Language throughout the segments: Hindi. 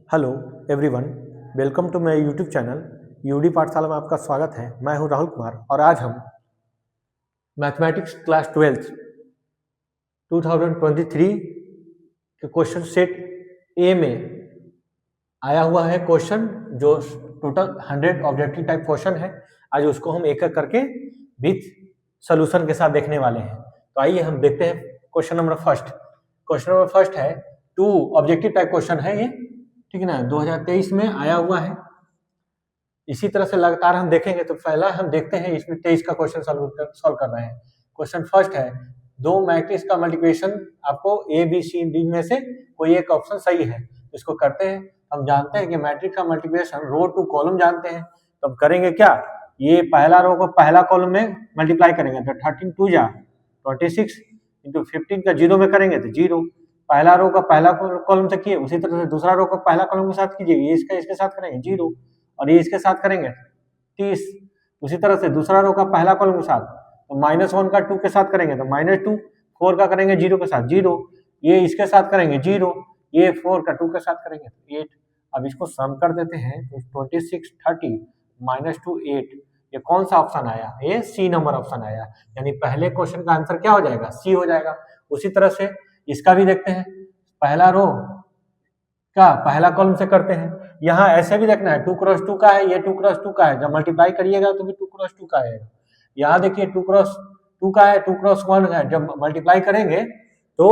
Hello everyone, welcome to my YouTube channel UD Pathshala में आपका स्वागत है। मैं हूं राहुल कुमार और आज हम मैथमेटिक्स क्लास 12 2023 के क्वेश्चन सेट ए में आया हुआ है क्वेश्चन जो टोटल 100 ऑब्जेक्टिव टाइप क्वेश्चन है। आज उसको हम एक एक करके विथ सोल्यूशन के साथ देखने वाले हैं। तो आइए हम देखते हैं क्वेश्चन नंबर फर्स्ट है 2 ऑब्जेक्टिव टाइप क्वेश्चन है ये, ठीक है ना। 2023 में आया हुआ है। इसी तरह से लगातार हम देखेंगे। तो पहला हम देखते हैं, इसमें 23 का क्वेश्चन सॉल्व कर रहे हैं। क्वेश्चन फर्स्ट है, दो मैट्रिक्स का मल्टीप्लिकेशन आपको ए बी सी डी में से कोई एक ऑप्शन सही है, इसको करते हैं। हम जानते हैं कि मैट्रिक्स का मल्टीप्लिकेशन रो टू कॉलम जानते हैं। तो हम करेंगे क्या, ये पहला रो को पहला कॉलम में मल्टीप्लाई करेंगे तो 13 2 जा 26 इंटू 15 का 0 में करेंगे तो 0। पहला रो का पहला कॉलम से किए, उसी तरह से दूसरा रो का पहला कॉलम के साथ कीजिए। ये इसका इसके साथ करेंगे 0 और ये इसके साथ करेंगे 30। उसी तरह से दूसरा रो का पहला कॉलम के साथ तो -1 का 2 के साथ करेंगे तो -2, 4 का करेंगे 0 के साथ 0, ये इसके साथ करेंगे 0, ये 4 का 2 के साथ करेंगे तो 8। अब इसको सम कर देते हैं तो 26 30 -2 8। ये कौन सा ऑप्शन आया, ये सी नंबर ऑप्शन आया। यानी पहले क्वेश्चन का आंसर क्या हो जाएगा, सी हो जाएगा। उसी तरह से इसका भी देखते हैं, पहला रो का पहला कॉलम से करते हैं। यहाँ ऐसे भी देखना है 2 क्रॉस 2 का है, ये 2 क्रॉस 2 का है। जब मल्टीप्लाई करिएगा तो भी 2 क्रॉस 2 का आएगा। यहाँ देखिए 2 क्रॉस 2 का है, 2 क्रॉस 1 है। जब मल्टीप्लाई करेंगे तो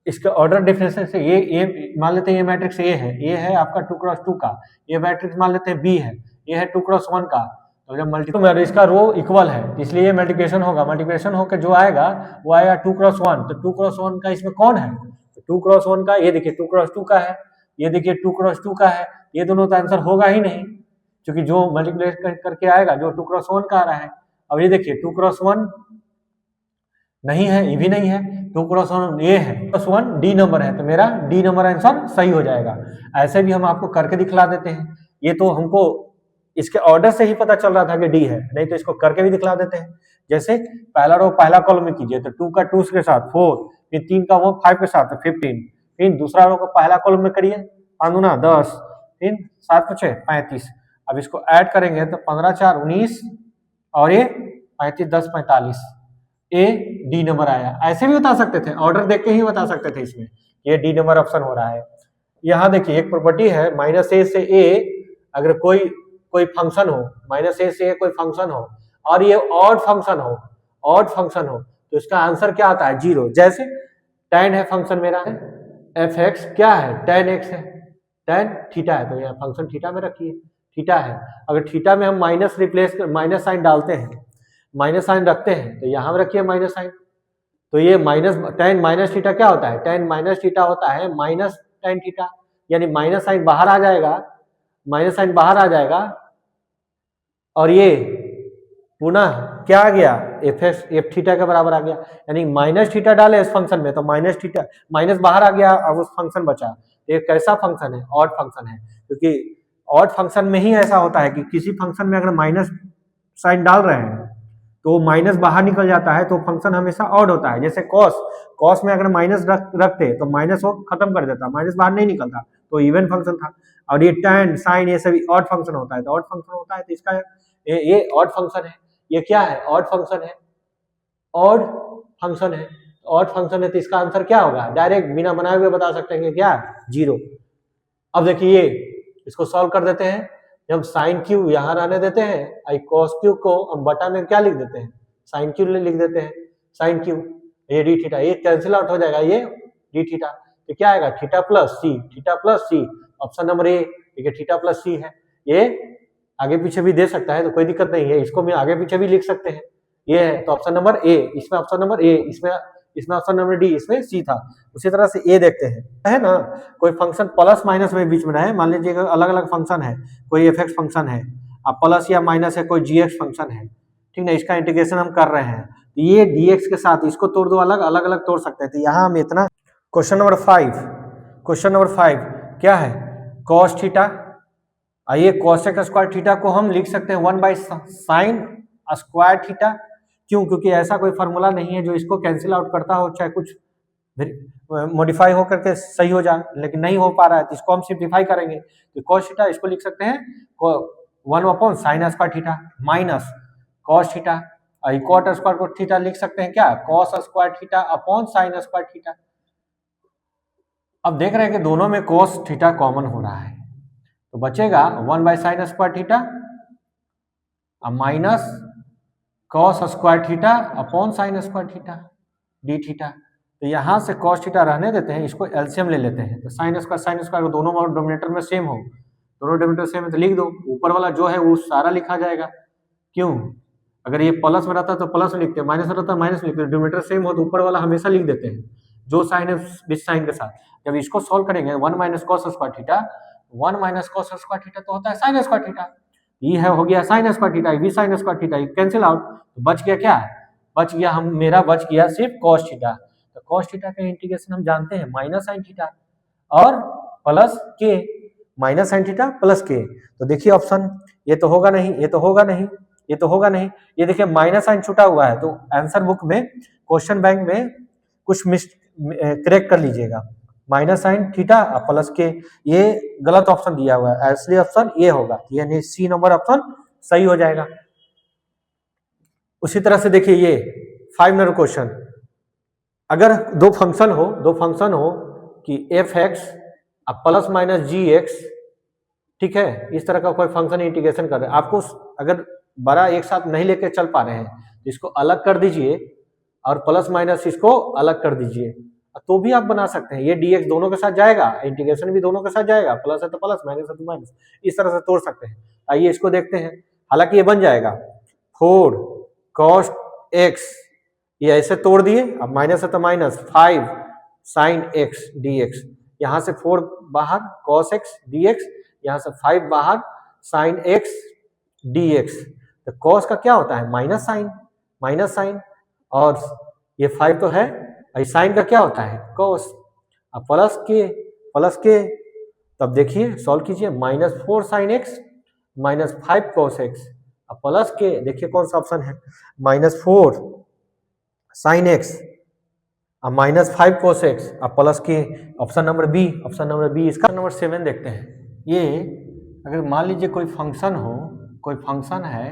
इसके ऑर्डर डिफरेंस से ये मान लेते हैं, ये मैट्रिक्स ए है आपका 2 क्रॉस 2 का। ये मैट्रिक्स मान लेते हैं बी है, ये है 2 क्रॉस 1 का। तो जब मल्टीप्लाई इसका रो इक्वल है इसलिए ये मल्टीप्लिकेशन होगा। मल्टीप्लिकेशन होकर जो आएगा वो आएगा 2 क्रॉस 1। तो 2 क्रॉस 1 का इसमें कौन है, तो 2 क्रॉस 1 का ये देखिए 2 क्रॉस 2 का है, ये देखिए 2 क्रॉस 2 का है। ये दोनों का आंसर होगा ही नहीं, क्योंकि जो मल्टीप्लाई करके आएगा जो 2 क्रॉस 1 का आ रहा है। अब ये देखिए 2 क्रॉस 1 नहीं है, ये भी नहीं है, 2 क्रॉस 1 ये है, क्रॉस 1 डी नंबर है, तो मेरा डी नंबर आंसर सही हो जाएगा। ऐसे भी हम आपको करके दिखला देते हैं। ये तो हमको इसके ऑर्डर से ही पता चल रहा था कि डी है, नहीं तो इसको करके भी दिखला देते हैं। जैसे पहला रो पहला कॉलम में कीजिए तो 2 का 2 के साथ 4, फिर 3 का वो 5 के साथ 15, फिर दूसरा रो को पहला कॉलम में करिए 5 दूना 10, फिर 7 5 35। अब इसको ऐड करेंगे तो 15 4 19 और ये 35 10 45, ए डी नंबर आया। ऐसे भी बता सकते थे, ऑर्डर देख के ही बता सकते थे इसमें, ये डी नंबर ऑप्शन हो रहा है। यहाँ देखिए एक प्रॉपर्टी है, -a से a अगर कोई फंक्शन हो, -a से a कोई फंक्शन हो और ये ऑड फंक्शन हो तो इसका आंसर क्या आता है, 0। जैसे tan है फंक्शन मेरा है, fx क्या है, tan x है, tan थीटा है, तो यहाँ फंक्शन थीटा में रखिए, थीटा है। अगर थीटा में हम माइनस साइन डालते हैं, माइनस साइन रखते हैं तो यहाँ रखिए माइनस साइन। तो ये tan माइनस थीटा क्या होता है, tan माइनस थीटा होता है माइनस tan थीटा, यानी माइनस साइन बाहर आ जाएगा, माइनस साइन बाहर आ जाएगा और ये पुनः क्या आ गया, एफ थीटा के बराबर आ गया। यानी माइनस थीटा डाले इस फंक्शन में तो माइनस बाहर आ गया, अब उस फंक्शन बचा। ये कैसा फंक्शन है, ऑड फंक्शन है। क्योंकि ऑड फंक्शन में ही ऐसा होता है कि किसी फंक्शन में अगर माइनस साइन डाल रहे हैं तो माइनस बाहर निकल जाता है, तो फंक्शन हमेशा ऑड होता है। जैसे कॉस में अगर माइनस रखते तो माइनस वो खत्म कर देता, माइनस बाहर नहीं निकलता, तो इवन फंक्शन था। और ये tan साइन ये सभी ऑड फंक्शन होता है, तो ऑड फंक्शन होता है तो इसका ये ऑड फंक्शन है। ये क्या है, ऑड फंक्शन है, ऑड फंक्शन है, ऑड फंक्शन है। तो इसका आंसर क्या होगा, डायरेक्ट बिना बनाए हुए बता सकते हैं क्या, 0। अब देखिए इसको सॉल्व कर देते हैं। जब साइन क्यू यहाँ रहने देते हैं, आई कॉस क्यू को हम बटा में क्या लिख देते हैं, साइन क्यू लिख देते हैं, साइन क्यू, ये डी थीटा, ये कैंसिल आउट हो जाएगा, ये डी थीटा। तो क्या आएगा, theta plus C. Option number A, ठीक है, थीटा प्लस सी है। ये आगे पीछे भी दे सकता है तो कोई दिक्कत नहीं है, इसको मैं आगे पीछे भी लिख सकते हैं। ये है तो ऑप्शन नंबर ए, इसमें ऑप्शन नंबर ए, इसमें ऑप्शन नंबर डी, इसमें सी था। उसी तरह से ए देखते हैं, है ना। कोई फंक्शन प्लस माइनस में बीच में रहे, मान लीजिए अलग अलग फंक्शन है, कोई एफ एक्स फंक्शन है, अब प्लस या माइनस है, कोई जी एक्स फंक्शन है, ठीक ना। इसका इंटीग्रेशन हम कर रहे हैं, ये डी एक्स के साथ इसको तोड़ दो, अलग अलग तोड़ सकते हैं। तो यहाँ हम इतना, क्वेश्चन नंबर 5 क्या है, कॉस थीटा। आइए कॉसेक स्क्वायर थीटा को हम लिख सकते हैं 1/sin स्क्वायर थीटा। क्यों, क्योंकि ऐसा कोई फार्मूला नहीं है जो इसको कैंसिल आउट करता हो, चाहे कुछ मॉडिफाई होकर के सही हो जाए, लेकिन नहीं हो पा रहा है तो इसको हम सिंप्लीफाई करेंगे। तो cos थीटा इसको लिख सकते हैं 1/sin square theta minus cos theta, cot square theta लिख सकते हैं क्या, cos square theta upon sin square theta. अब देख रहे हैं कि दोनों में cos थीटा कॉमन हो रहा है, तो बचेगा 1/sin square theta minus cos square theta upon sin square theta D theta. तो यहाँ से cos थीटा रहने देते हैं, इसको एलसीएम ले लेते हैं, तो sin स्क्वायर दोनों डोमिनेटर में सेम हो, दोनों डोमिनेटर सेम है तो लिख दो, ऊपर वाला जो है वो सारा लिखा जाएगा। क्यों, अगर ये प्लस में रहता तो प्लस में लिखते हैं, माइनस में रहता माइनस में लिखते हैं, डोमिनेटर सेम हो तो ऊपर वाला हमेशा लिख देते हैं जो साइन है विद साइन के साथ। जब इसको सॉल्व करेंगे 1 minus cos square theta, 1 minus cos square theta तो होता है sin स्क्वायर थीटा, ये है हो गया sin स्क्वायर थीटा, भी sin square theta, cancel out, तो बच गया क्या, बच गया मेरा बच गया सिर्फ cos थीटा। तो cos थीटा का इंटीग्रेशन हम जानते हैं माइनस sin थीटा और प्लस के, minus sin theta plus k. तो देखिए ऑप्शन, ये तो होगा नहीं, ये तो होगा नहीं, ये तो होगा नहीं, ये देखिए माइनस साइन छूटा हुआ है, तो आंसर बुक में क्वेश्चन बैंक में कुछ मिस करेक्ट कर लीजिएगा, माइनस साइन थीटा प्लस के, ये गलत ऑप्शन दिया हुआ है, असली ऑप्शन ये होगा, यानी सी नंबर ऑप्शन सही हो जाएगा। उसी तरह से देखिए ये 5 नंबर क्वेश्चन, अगर दो फंक्शन हो कि एफ एक्स प्लस माइनस जी एक्स, ठीक है, इस तरह का कोई फंक्शन इंटीग्रेशन कर रहे हैं, आपको अगर बड़ा एक साथ नहीं लेके चल पा रहे हैं तो इसको अलग कर दीजिए और प्लस माइनस इसको अलग कर दीजिए, तो भी आप बना सकते हैं, ये dx दोनों के साथ जाएगा, इंटीग्रेशन भी दोनों के साथ जाएगा, प्लस है तो प्लस, माइनस है तो माइनस, इस तरह से तोड़ सकते हैं। आइए इसको देखते हैं, हालांकि ये बन जाएगा 4 cos x, ये ऐसे तोड़ दिए, अब माइनस है तो माइनस 5 sin x dx, यहाँ से 4 बाहर cos x dx, यहाँ से 5 बाहर sin x dx, तो cos का क्या होता है माइनस साइन, और ये 5 तो है, साइन का क्या होता है cos, अब प्लस के, तब देखिए सॉल्व कीजिए, -4 sin x -5 cos x, अब प्लस के देखिए कौन सा ऑप्शन है, -4 sin x अब -5 cos x, अब plus k option number B इसका नंबर 7 देखते हैं। ये अगर मान लीजिए कोई फंक्शन है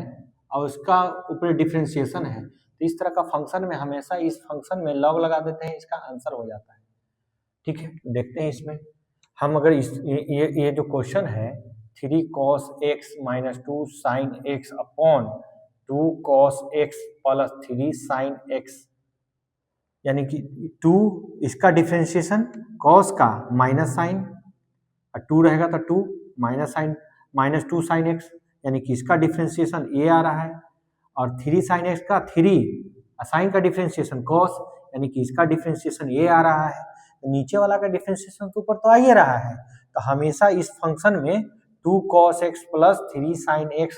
और उसका ऊपर डिफरेंशिएशन है, तो इस तरह का फंक्शन में हमेशा इस फंक्शन में लॉग लगा देते हैं, इसका आंसर हो जाता है। ठीक है, देखते हैं इसमें हम, अगर ये जो क्वेश्चन है 3 cos x - 2 sin x upon 2 cos x plus 3 sin x, यानी कि 2 इसका डिफरेंशिएशन cos का माइनस साइन, 2 रहेगा तो 2 माइनस साइन -2 sin x, यानी कि इसका डिफरेंशिएशन ये आ रहा है, और 3 sin x का 3 साइन का डिफरेंशिएशन cos, यानी कि इसका डिफरेंशिएशन ये आ रहा है, तो नीचे वाला का डिफरेंशिएशन तो ऊपर तो आ ही रहा है, तो हमेशा इस फंक्शन में 2 cos x plus 3 sin x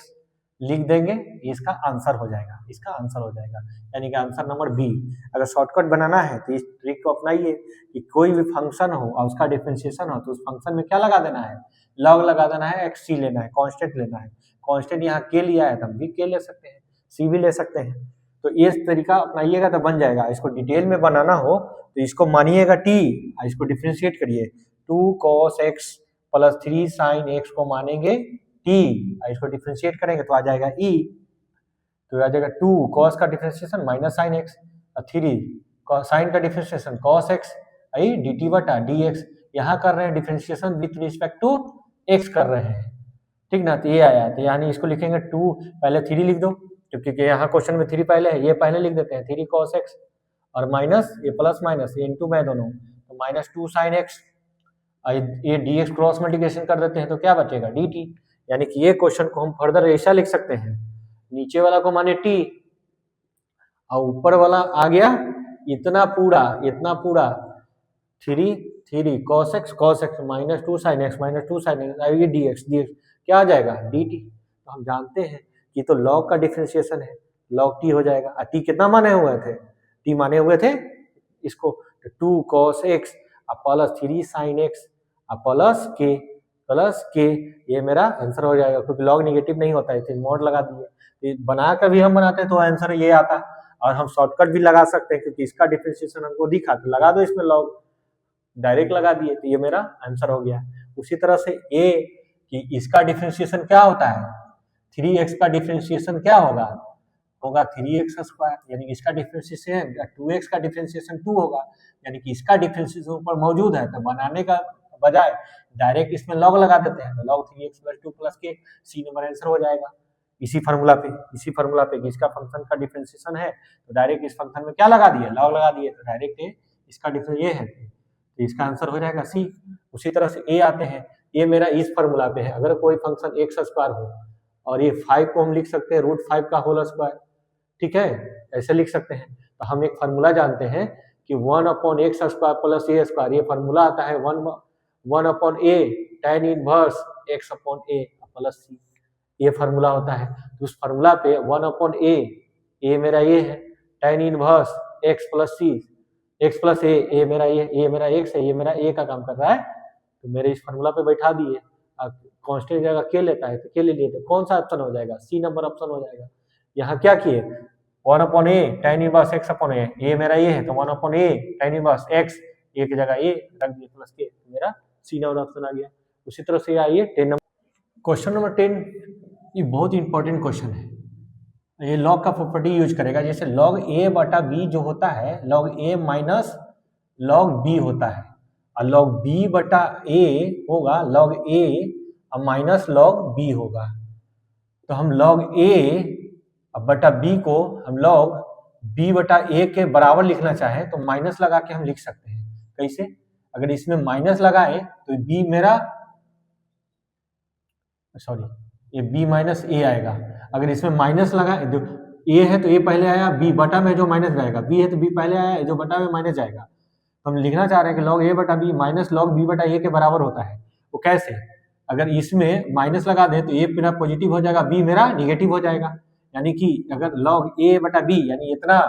लिख देंगे, इसका आंसर हो जाएगा, यानी कि आंसर नंबर बी। अगर शॉर्टकट बनाना है तो इस ट्रिक को अपनाइए कि कोई भी फंक्शन हो और उसका डिफरेंशिएशन हो तो उस फंक्शन में क्या लगा देना है, लॉग लगा देना है, एक्स सी लेना है, कांस्टेंट लेना है, कांस्टेंट यहाँ के लिया है तो हम भी के ले सकते हैं, सी भी ले सकते हैं, तो ये तरीका अपनाइएगा तो बन जाएगा। इसको डिटेल में बनाना हो तो इसको मानिएगा टी, इसको डिफरेंशिएट करिए, 2 cos x plus 3 sin x को मानेंगे टी, इसको डिफरेंशिएट करेंगे तो आ जाएगा ई, तो आ जाएगा 2 cos का differentiation minus sin x, 3 sin का डिफरेंशिएशन cos x आई dt बटा dx, यहाँ कर रहे हैं differentiation with respect to x कर रहे हैं, ठीक ना, तो ये आया, तो यानी इसको लिखेंगे 2, पहले 3 लिख दो क्योंकि यहाँ क्वेश्चन में 3 पहले है, ये पहले लिख देते हैं 3 cos x और माइनस ये प्लस माइनस ये इनटू में दोनों, तो -2 sin x, ये dx क्रॉस मल्टीप्लिकेशन कर देते हैं तो क्या बचेगा dt, यानी कि ये क्वेश्चन को हम फर्दर ऐसा लिख सकते हैं, नीचे वाला को माने t और ऊपर वाला आ गया इतना पूरा 3 cos x -2 sin x ये dx क्या आ जाएगा dt, तो हम जानते हैं कि तो log का डिफरेंशिएशन है, log t हो जाएगा, t कितना माने हुए थे इसको, 2 cos x plus 3 sin x plus के, ये मेरा आंसर हो जाएगा, क्योंकि log नेगेटिव नहीं होता है, तो मॉड लगा दिए, बना कर भी हम बनाते तो आंसर ये आता, और हम शॉर्टकट भी लगा सकते हैं क्योंकि इसका डिफरेंशिएशन हमको दिखा, तो लगा दो इसमें लॉग, डायरेक्ट लगा दिए, तो ये मेरा आंसर हो गया। उसी तरह से ए कि इसका डिफरेंशिएशन क्या होता है, 3x का डिफरेंशिएशन क्या होगा, होगा 3x², यानी कि इसका डिफरेंशिएशन 2x का डिफरेंशिएशन 2 होगा, यानी कि इसका डिफरेंशिएशन ऊपर मौजूद है, तो बनाने का बजाय डायरेक्ट इसमें लॉग लगा देते हैं, तो log 3x + 2 + k, C number answer हो जाएगा। इसी फार्मूला पे कि इसका फंक्शन का डिफरेंशिएशन है, तो डायरेक्ट इस फंक्शन में क्या लगा दिए, लॉग लगा दिए, तो डायरेक्ट इसका डिफरेंस ये है, तो इसका आंसर हो जाएगा सी। उसी तरह से ए आते हैं, ये मेरा इस फार्मूला पे है, अगर कोई फंक्शन x² हो और ये 5 को हम लिख सकते हैं √5 का होल स्क्वायर, ठीक है, ऐसे लिख सकते हैं। तो हम एक फार्मूला जानते हैं कि 1/x² + a², ये फार्मूला आता है 1/a tan inverse x/a + c, ये फार्मूला होता है। तो उस फार्मूला पे 1/a, a मेरा ये है, tan inverse x + c, x + a मेरा ये मेरा x है, ये मेरा a का काम कर रहा है, तो मेरे इस फार्मूला पे बैठा दिए। अब कांस्टेंट जगह k लेता है तो k ले लिए, तो कौन सा ऑप्शन हो जाएगा, सी नंबर ऑप्शन हो जाएगा। यहाँ क्या किए, 1/a tan इनवर्स x/a, ये मेरा ये है, तो 1/a tan inverse x, a की जगह a रख दिए प्लस k, तो मेरा सी नंबर ऑप्शन आ गया। उसी तरह से आइए 10 नंबर, क्वेश्चन नंबर 10, ये बहुत इंपॉर्टेंट क्वेश्चन है, ये लॉग का प्रॉपर्टी यूज करेगा। जैसे log a/b जो होता है, log a minus log b होता है, और log b/a होगा log a और माइनस log b होगा। तो हम log a/b को हम log b/a के बराबर लिखना चाहें तो माइनस लगा के हम लिख सकते हैं। कैसे, अगर इसमें माइनस लगाए तो b मेरा, सॉरी, ये b माइनस a आएगा। अगर इसमें माइनस लगा, a है तो a पहले आया, b बटा में जो माइनस जाएगा, b है तो b पहले आया, जो बटा में माइनस जाएगा। तो हम लिखना चाह रहे हैं कि log a/b minus log b/a के बराबर होता है। वो कैसे, अगर इसमें माइनस लगा दें तो a मेरा पॉजिटिव हो जाएगा, b मेरा निगेटिव हो जाएगा। यानी कि अगर log a/b यानी इतना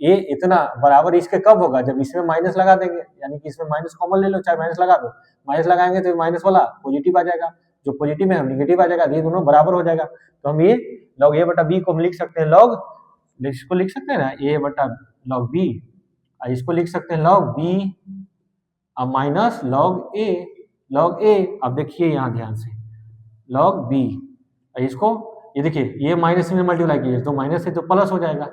a इतना बराबर इसके कब होगा, जब इसमें माइनस लगा देंगे, यानी कि इसमें माइनस कॉमन ले लो, चाहे माइनस लगा दो, माइनस लगाएंगे तो माइनस वाला पॉजिटिव आ जाएगा, जो पॉजिटिव में हम निगेटिव आ जाएगा, ये दोनों बराबर हो जाएगा। तो हम ये log a/b को हम लिख सकते हैं log, इसको लिख सकते हैं ना a/log b, इसको लिख सकते हैं log b और माइनस log a। अब देखिए यहाँ ध्यान से, log b, इसको ये देखिए, ये माइनस से मल्टीप्लाई कीजिए तो माइनस से तो प्लस हो जाएगा,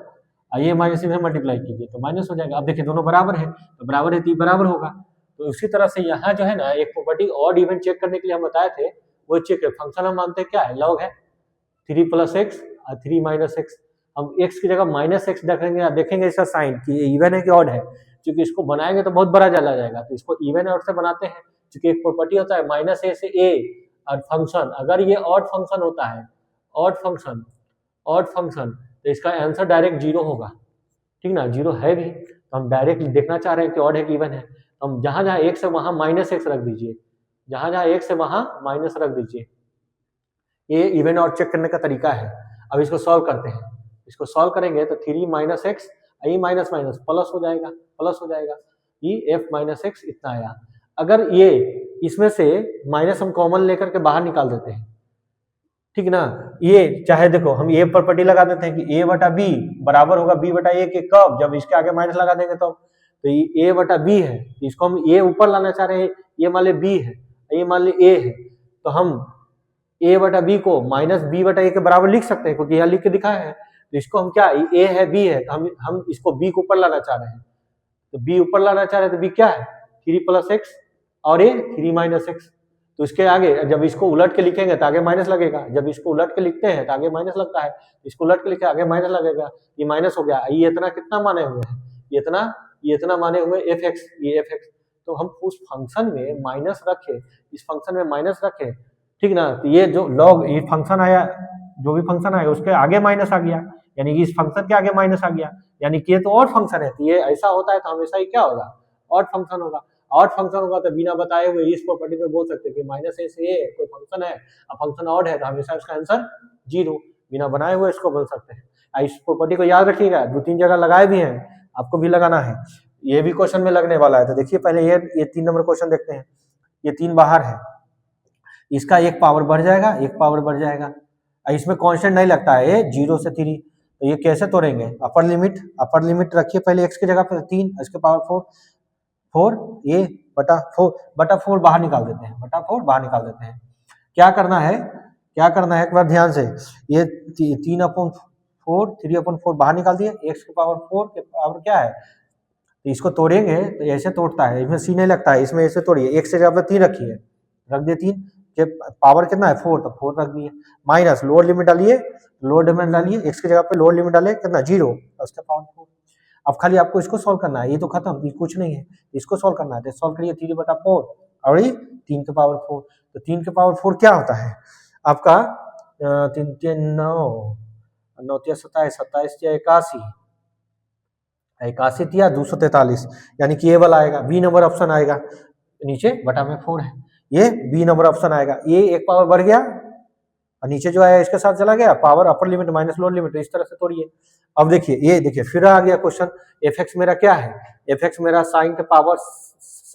और ये माइनस से मल्टीप्लाई कीजिए तो माइनस हो जाएगा। अब देखिए दोनों बराबर है, तो बराबर है तो बराबर होगा। तो उसी तरह से यहाँ जो है ना, एक प्रॉपर्टी ऑड इवन चेक करने के लिए हम बताए थे, वो चेक है, फंक्शन हम मानते हैं क्या है, लॉग है 3 + x और 3 - x, हम x की जगह -x देखेंगे, देखेंगे इसका साइन कि इवन है कि ऑड है, क्योंकि इसको बनाएंगे तो बहुत बड़ा चला जाएगा, तो इसको इवन और से बनाते हैं, क्योंकि एक प्रॉपर्टी होता है -a से a, और फंक्शन अगर ये ऑड फंक्शन होता है, ऑड फंक्शन, तो इसका आंसर डायरेक्ट 0 होगा, ठीक ना, 0 है भी, तो हम डायरेक्ट देखना चाह रहे हैं कि ऑड है कि इवन है। हम जहां जहां x है वहां -x रख दीजिए, जहां जहां x है वहां माइनस रख दीजिए, ये इवन और चेक करने का तरीका है। अब इसको सॉल्व करते हैं, इसको सॉल्व करेंगे तो 3 - x, ये माइनस माइनस प्लस हो जाएगा, ये f - x इतना आया। अगर ये इसमें से माइनस हम कॉमन लेकर के बाहर निकाल देते हैं, ठीक ना, ये चाहे देखो हम ये प्रॉपर्टी लगा देते हैं कि a/b बराबर होगा b/a के, कब, जब इसके आगे माइनस लगा देंगे तो ये a/b है, इसको हम ये ऊपर लाना चाह रहे हैं, ये मान ले b है, ये मान ले a है, तो हम a/b को -b/a के बराबर लिख सकते हैं, क्योंकि यहाँ लिख के दिखाया है। तो इसको हम क्या, a है b है, तो हम इसको b को ऊपर लाना चाह रहे हैं, तो b ऊपर लाना चाह रहे हैं, तो b क्या है 3 + x और a 3 - x, तो इसके आगे जब इसको उलट के लिखेंगे तो आगे माइनस लगेगा, जब इसको उलट के लिखते हैं तो आगे माइनस लगता है, इसको उलट के लिखे आगे माइनस लगेगा, ये माइनस हो गया। ये इतना कितना माने हुए हैं, ये इतना माने हुए fx, ये fx, तो हम उस फंक्शन में माइनस रखे, इस फंक्शन में माइनस रखे, ठीक ना, तो ये जो लॉग ये फंक्शन आया, जो भी फंक्शन आया उसके आगे माइनस आ गया, यानी कि इस फंक्शन के आगे माइनस आ गया, यानी कि ये तो ऑड फंक्शन है, तो ये ऐसा होता है तो हमेशा ही क्या होगा, ऑड फंक्शन होगा। ऑड फंक्शन होगा तो बिना बताए हुए इस प्रॉपर्टी पे बोल सकते हैं कि -a से a कोई फंक्शन है और फंक्शन ऑड है, तो हमेशा इसका आंसर 0, बिना बनाए हुए इसको बोल सकते हैं। इस प्रॉपर्टी को याद रखिएगा, 2-3 जगह लगाए भी हैं, आपको भी लगाना है, ये भी क्वेश्चन में लगने वाला है। तो देखिए पहले ये 3 नंबर क्वेश्चन देखते हैं, ये 3 बाहर है, इसका एक पावर बढ़ जाएगा, एक पावर बढ़ जाएगा, इसमें कांस्टेंट नहीं लगता है, 0 से 3, तो ये कैसे तोड़ेंगे, अपर लिमिट रखिए पहले x की जगह पे 3 इसके पावर 4 ये बटा 4 बाहर निकाल देते हैं, बटा 4 बाहर निकाल देते हैं। क्या करना है एक बार ध्यान से, ये 3/4 3/4 बाहर निकाल दिया, x के पावर 4 के पावर क्या है, तो इसको तोड़ेंगे तो ऐसे तोड़ता है, इसमें सी नहीं लगता है, इसमें ऐसे तोड़िए, x की जगह पे 3 रखिए, रख दिए 3 के पावर कितना है 4, तो 4 रख दिए, माइनस लोअर लिमिट डालिए, x की जगह पे लोअर लिमिट डाले कितना 0 उसका पावर 4। अब खाली आपको इसको सॉल्व करना है, ये तो खत्म, ये कुछ नहीं है, इसको सॉल्व करना है, तो सॉल्व करिए 3/4 और ये 3 के पावर 4, तो 3 के पावर 4 क्या होता है आपका 3 3 9 9 27 27 81 81 या 243, यानी कि ये वाला आएगा, बी नंबर ऑप्शन आएगा, नीचे बटा में 4 है, ये बी नंबर ऑप्शन आएगा, ये एक पावर बढ़ गया और नीचे जो आया इसके साथ चला गया, power upper limit minus lower limit, इस तरह से तोड़िए। अब देखिए ये देखिए फिर आ गया क्वेश्चन, एफ एक्स मेरा क्या है, एफ एक्स मेरा साइन के पावर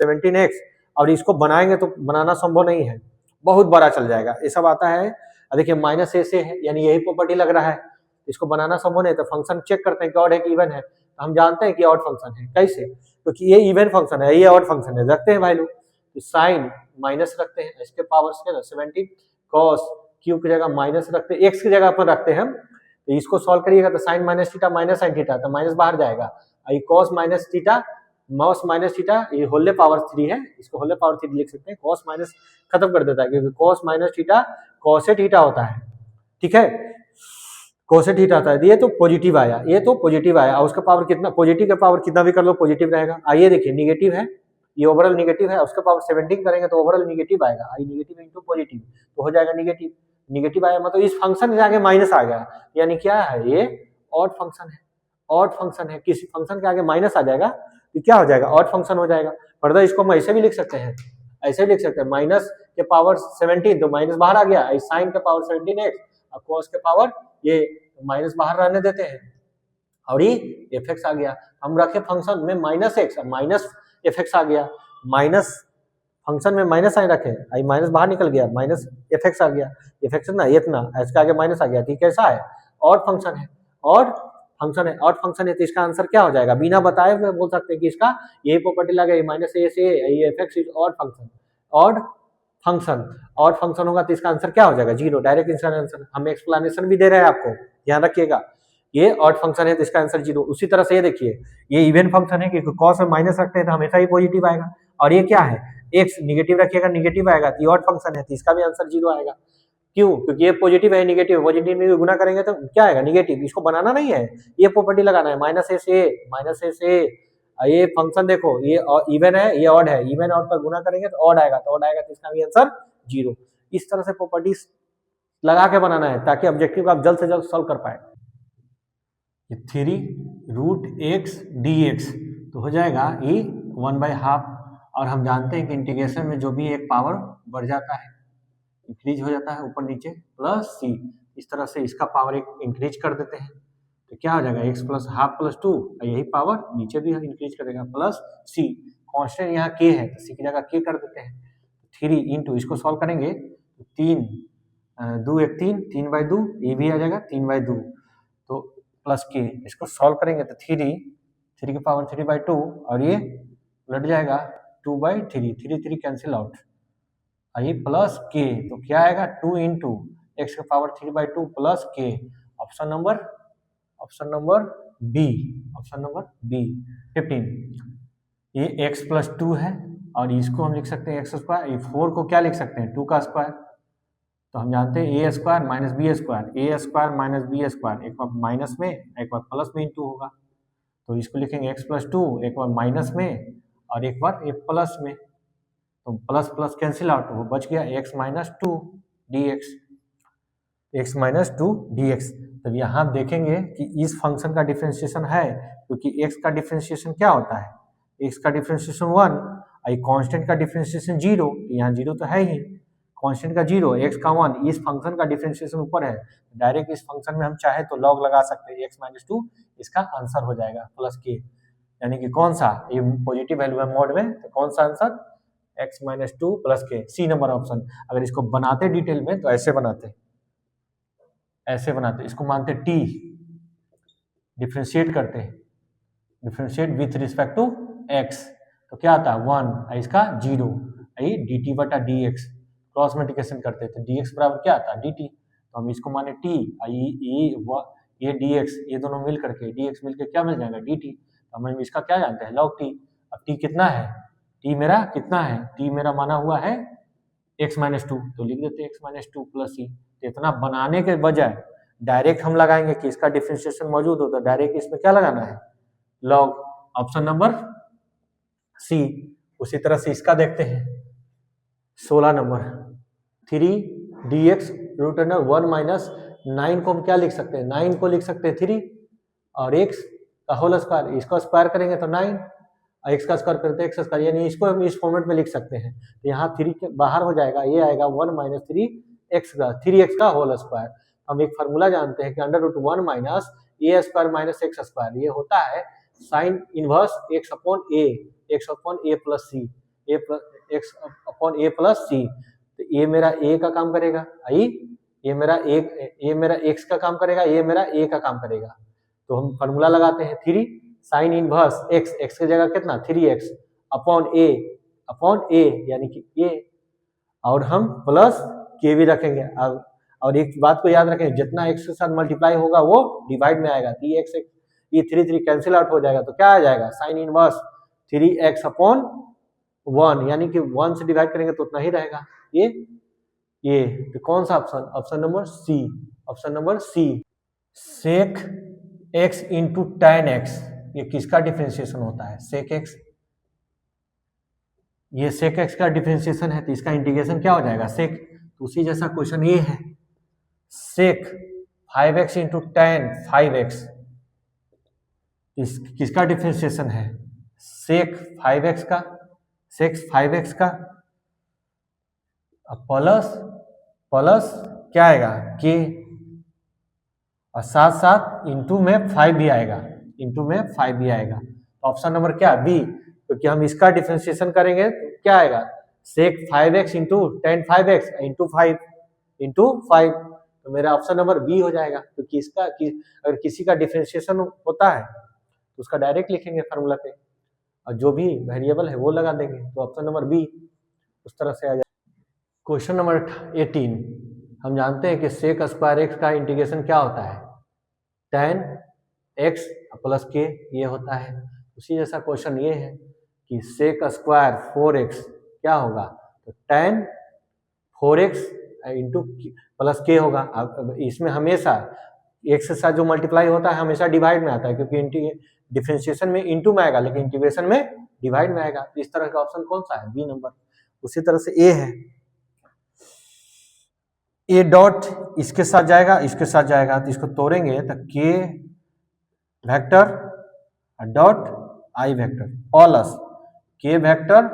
17x, और इसको बनाएंगे तो बनाना संभव नहीं है, बहुत बड़ा चल जाएगा, ये सब आता है। देखिए माइनस ए से है, यानी यही प्रॉपर्टी लग रहा है, इसको बनाना संभव नहीं, तो फंक्शन चेक करते हैं कि ऑड है कि इवन है, तो हम जानते हैं कि ऑड फंक्शन है, कैसे, क्योंकि ये इवन फंक्शन है, ये ऑड फंक्शन है, रखते हैं वैल्यू, तो साइन माइनस रखते हैं, इसके पावर से ना 17 कॉस क्यूब की जगह माइनस रखते हैं, एक्स की जगह पर रखते हैं हम, तो इसको सॉल्व करिएगा तो sine minus theta minus sine theta, तो माइनस बाहर जाएगा, ये कॉस माइनस थीटा मॉस माइनस थीटा, ये होल पावर 3 है, इसको होल पावर 3 लिख सकते हैं, कॉस माइनस खत्म कर देता है, क्योंकि कॉस माइनस थीटा कॉसेट थीटा होता है, ठीक है, कॉसेट थीटा होता है, ये तो पॉजिटिव आया, ये तो पॉजिटिव आया, और उसका पावर कितना, पॉजिटिव का पावर कितना भी कर लो पॉजिटिव रहेगा। आइए देखिए निगेटिव है, ये ओवरऑल निगेटिव है, उसका पावर 17 करेंगे तो ओवरऑल निगेटिव आएगा, आई निगेटिव इनटू पॉजिटिव तो हो जाएगा निगेटिव, निगेटिव आया मतलब इस फंक्शन के आगे माइनस आ गया, यानी क्या है ये ऑड फंक्शन है, ऑड फंक्शन है, किसी फंक्शन के आगे माइनस आ जाएगा तो क्या हो जाएगा, ऑड फंक्शन हो जाएगा। फर्दर इसको हम ऐसे भी लिख सकते हैं, ऐसे भी लिख सकते हैं, माइनस के पावर 17 तो माइनस बाहर आ गया, साइन के पावर 17x और कॉस के पावर ये माइनस बाहर रहने देते हैं, और ये एफ एक्स आ गया, हम रखे फंक्शन में minus x, minus f x आ गया, माइनस फंक्शन में माइनस आई रखे, आई माइनस बाहर निकल गया, माइनस एफ एक्स आ गया, एफ एक्स ना इतना, इसके आगे माइनस आ गया, ठीक है, ऐसा है, ऑड फंक्शन है, ऑड फंक्शन है, ऑड फंक्शन है, तो इसका आंसर क्या हो जाएगा, बिना बताए हुए बोल सकते हैं कि इसका यही प्रॉपर्टी लगे, माइनस ए से F x is odd function, odd function, odd function होगा तो इसका आंसर क्या हो जाएगा 0, डायरेक्ट इसका आंसर, हम एक्सप्लेनेशन भी दे रहे हैं आपको, ध्यान रखिएगा, ये ऑड फंक्शन है तो इसका आंसर 0। उसी तरह से ये देखिए ये इवन फंक्शन है, क्योंकि कॉस में माइनस रखते हैं तो हमेशा ही पॉजिटिव आएगा, और ये क्या है एक्स निगेटिव रखिएगा निगेटिव आएगा, तो ये ऑड फंक्शन है तो इसका भी आंसर 0 आएगा, क्यों, क्योंकि ये पॉजिटिव है निगेटिव, पॉजिटिव में गुना करेंगे तो क्या आएगा निगेटिव, इसको बनाना नहीं है, ये प्रॉपर्टी लगाना है, माइनस ए से ये फंक्शन देखो ये इवन है, ये ऑड है, इवन ऑड पर गुना करेंगे तो ऑड आएगा, तो ऑड आएगा तो इसका भी आंसर 0। इस तरह से प्रॉपर्टीज लगा के बनाना है ताकि ऑब्जेक्टिव को आप जल्द से जल्द सॉल्व कर पाए। 3√x dx तो हो जाएगा ये 1/2, और हम जानते हैं कि इंटीग्रेशन में जो भी एक पावर बढ़ जाता है, इंक्रीज हो जाता है ऊपर नीचे, प्लस सी, इस तरह से इसका पावर एक इंक्रीज कर देते हैं, तो क्या हो जाएगा x प्लस हाफ प्लस 2, यही पावर नीचे भी इंक्रीज करेगा, प्लस सी, कॉन्स्टेंट यहाँ k है तो सी की जगह k कर देते हैं, 3 इंटू इसको सॉल्व करेंगे तो 3 2 1 3 3/2, ये भी आ जाएगा 3/2, तो प्लस के, इसको सॉल्व करेंगे तो 3 की पावर 3/2, और ये उलट जाएगा 2/3, 3 कैंसिल आउट, और ये प्लस के, तो क्या आएगा 2 इंटू एक्स की power 3/2 plus k, option number B, option number B 15। ये x प्लस 2 है, और इसको हम लिख सकते हैं एक्स स्क्वायर, ये 4 को क्या लिख सकते हैं 2 का स्क्वायर, तो हम जानते हैं ए स्क्वायर माइनस बी स्क्वायर, ए स्क्वायर माइनस बी स्क्वायर, एक बार माइनस में एक बार प्लस में इंटू होगा, तो इसको लिखेंगे x प्लस 2, एक बार माइनस में और एक बार ये प्लस में, तो प्लस प्लस कैंसिल आउट, वो बच गया x minus 2 dx, x minus 2 dx। तब यहाँ आप देखेंगे कि इस फंक्शन का डिफरेंशिएशन है, क्योंकि x का डिफरेंशिएशन क्या होता है, x का डिफरेंशिएशन 1, और कांस्टेंट का डिफरेंशिएशन 0, यहाँ 0 तो है ही, कांस्टेंट का 0 x का 1, इस फंक्शन का डिफरेंशिएशन ऊपर है, डायरेक्ट इस फंक्शन में हम चाहे तो लॉग लगा सकते हैं, x माइनस 2 इसका आंसर हो जाएगा प्लस के, यानी कि कौन सा, ये पॉजिटिव वैल्यू है मोड में, तो कौन सा आंसर x माइनस 2 प्लस के, सी नंबर ऑप्शन। अगर इसको बनाते डिटेल में तो ऐसे बनाते, इसको मानते t, डिफ्रेंशिएट करते हैं, differentiate with respect to x, तो क्या आता है 1, इसका 0, आई डी टी बटा डी एक्स, क्रॉस मल्टीप्लिकेशन करते थे, डी एक्स बराबर क्या आता है डी टी, तो हम इसको माने टी, ये डी एक्स, ये दोनों मिल करके डी एक्स मिलकर क्या मिल जाएगा डी टी, तो हम इसका क्या जानते हैं लॉग टी। अब टी कितना है, टी मेरा कितना है, टी मेरा माना हुआ है x माइनस टू, तो लिख देते हैं x माइनस टू प्लस सी। तो इतना बनाने के बजाय डायरेक्ट हम लगाएंगे कि इसका डिफरेंशिएशन मौजूद हो, तो डायरेक्ट इसमें क्या लगाना है लॉग, ऑप्शन नंबर सी। उसी तरह से इसका देखते हैं 16 number, 3 d x root under 1 माइनस 9 को हम क्या लिख सकते हैं, 9 को लिख सकते हैं 3 और x का होल स्क्वायर, इसको स्क्वायर करेंगे तो 9, एक्स का स्क्वायर करते हैं एक्स स्क्वायर, यानी इसको हम इस फॉर्मेट में लिख सकते हैं। तो यहाँ 3 के बाहर हो जाएगा, ये आएगा 1 माइनस 3x का होल स्क्वायर। हम एक फार्मूला जानते हैं कि अंडर रूट 1 माइनस ए स्क्वायर माइनस एक्स स्क्वायर, ये होता है साइन इनवर्स एक्स अपॉन ए प्लस सी, एक्स अपॉन ए प्लस सी। तो ये मेरा ए का काम करेगा, ये मेरा एक्स का काम करेगा, ये मेरा ए का काम करेगा। तो हम फार्मूला लगाते हैं 3 साइन इनवर्स एक्स की जगह कितना 3x अपॉन ए यानी कि ये, और हम प्लस के भी रखेंगे। अब और एक बात को याद रखें, जितना x के साथ मल्टीप्लाई होगा वो डिवाइड में आएगा, 3x ये 3 कैंसिल आउट हो जाएगा, तो क्या आ जाएगा साइन इनवर्स 3x अपॉन 1, यानी कि 1 से डिवाइड करेंगे तो उतना ही रहेगा। ये तो कौन सा option, option number C, option number C. Sec x into ten x, ये किसका डिफरेंशिएशन होता है सेक एक्स, ये सेक एक्स का डिफरेंशिएशन है, तो इसका इंटीग्रेशन क्या हो जाएगा सेक। तो उसी जैसा क्वेश्चन ये है, सेक 5x इंटू टेन 5x, किसका डिफरेंशिएशन है सेक 5x का, सेक 5x का प्लस क्या आएगा के, और साथ साथ इंटू में 5 भी आएगा, तो ऑप्शन नंबर क्या बी, क्योंकि हम इसका डिफरेंशिएशन करेंगे तो क्या आएगा सेक 5x into ten 5x into 5, तो मेरा ऑप्शन नंबर बी हो जाएगा। क्योंकि अगर किसी का डिफरेंशिएशन होता है तो उसका डायरेक्ट लिखेंगे फार्मूला पे, और जो भी वेरिएबल है वो लगा देंगे, तो ऑप्शन नंबर बी उस तरह से आ जाएगा। क्वेश्चन नंबर 18, हम जानते हैं कि सेक स्क्वायर एक्स का इंटीग्रेशन क्या होता है टेन एक्स प्लस के, ये होता है। उसी जैसा क्वेश्चन ये है कि सेक स्क्वायर 4x क्या होगा, तो टेन 4x इंटू प्लस के होगा। अब इसमें हमेशा एक्स के साथ जो मल्टीप्लाई होता है हमेशा डिवाइड में आता है, क्योंकि डिफरेंशिएशन में इंटू में आएगा लेकिन इंटीग्रेशन में डिवाइड में आएगा। तो इस तरह का ऑप्शन कौन सा है बी नंबर। उसी तरह से ए है, ए डॉट इसके साथ जाएगा, इसके साथ जाएगा, तो इसको तोड़ेंगे तो के vector dot I vector plus के वेक्टर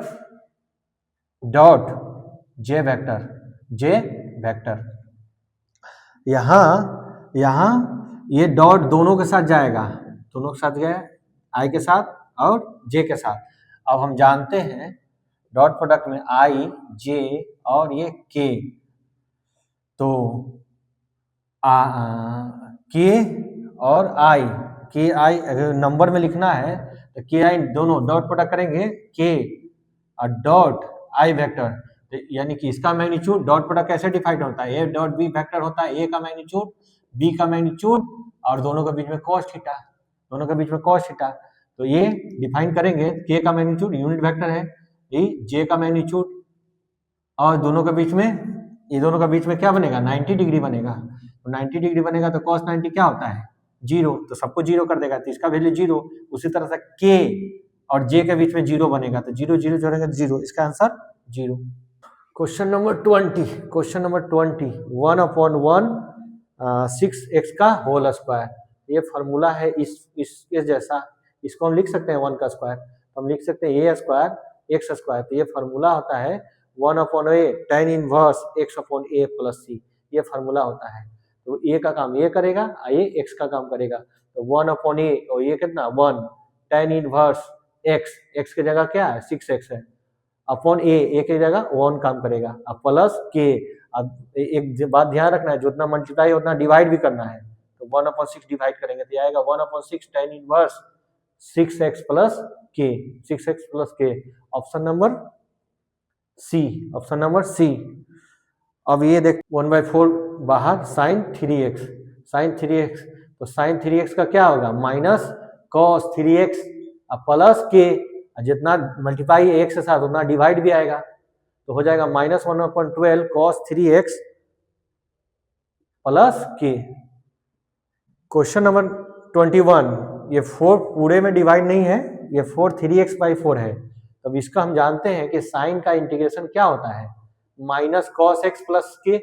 डॉट जे वेक्टर। यहाँ ये डॉट दोनों के साथ जाएगा, दोनों के साथ गया आई के साथ और जे के साथ। अब हम जानते हैं डॉट प्रोडक्ट में आई जे और ये के, तो के और आई, के आई अगर नंबर में लिखना है तो के आई दोनों डॉट प्रोडक्ट करेंगे के और डॉट आई वेक्टर, तो यानी कि इसका मैग्नीट्यूड डॉट प्रोडक्ट कैसे डिफाइंड होता है, ए डॉट बी वेक्टर होता है, ए का मैग्नीट्यूड बी का मैग्नीट्यूड और दोनों के बीच में कॉस थीटा, तो ये डिफाइन करेंगे। के का मैग्नीट्यूड यूनिट वेक्टर है, जे का मैग्नीट्यूड और दोनों के बीच में क्या बनेगा 90 डिग्री बनेगा, तो 90 डिग्री बनेगा तो cos 90 क्या होता है 0, तो सबको 0 कर देगा, तो इसका वैल्यू 0। उसी तरह से के और जे के बीच में 0 बनेगा, तो 0 0 जोड़ेंगे 0, इसका आंसर 0। क्वेश्चन नंबर 20 1/1 6x का होल स्क्वायर, ये फार्मूला है इस जैसा, इसको हम लिख सकते हैं 1 का स्क्वायर, तो हम लिख सकते हैं a स्क्वायर x स्क्वायर, तो ये फार्मूला होता है 1/a tan inverse x upon a plus c, ये फार्मूला होता है। तो a का काम ये करेगा, ये x का काम करेगा, तो 1/a और ये कितना 1 tan इनवर्स x की जगह क्या है 6x है, अपॉन a की जगह 1 काम करेगा, अब प्लस k। अब एक बात ध्यान रखना है, जितना मल्टीप्लाई उतना डिवाइड भी करना है, तो तो 1/6 डिवाइड करेंगे तो आएगा 1/6 tan इनवर्स 6x प्लस के, 6x plus k. Option number C, option number C. अब ये देख 1/4 बाहर sin 3x, sin 3x, तो sin 3x का क्या होगा माइनस cos 3x प्लस के, जितना मल्टीप्लाई x के साथ उतना डिवाइड भी आएगा, तो हो जाएगा -1/12 cos 3x प्लस के। क्वेश्चन नंबर 21, ये 4 पूरे में डिवाइड नहीं है, ये 4 3x/4 है। तब इसका हम जानते हैं कि साइन का इंटीग्रेशन क्या होता है, माइनस cos x प्लस के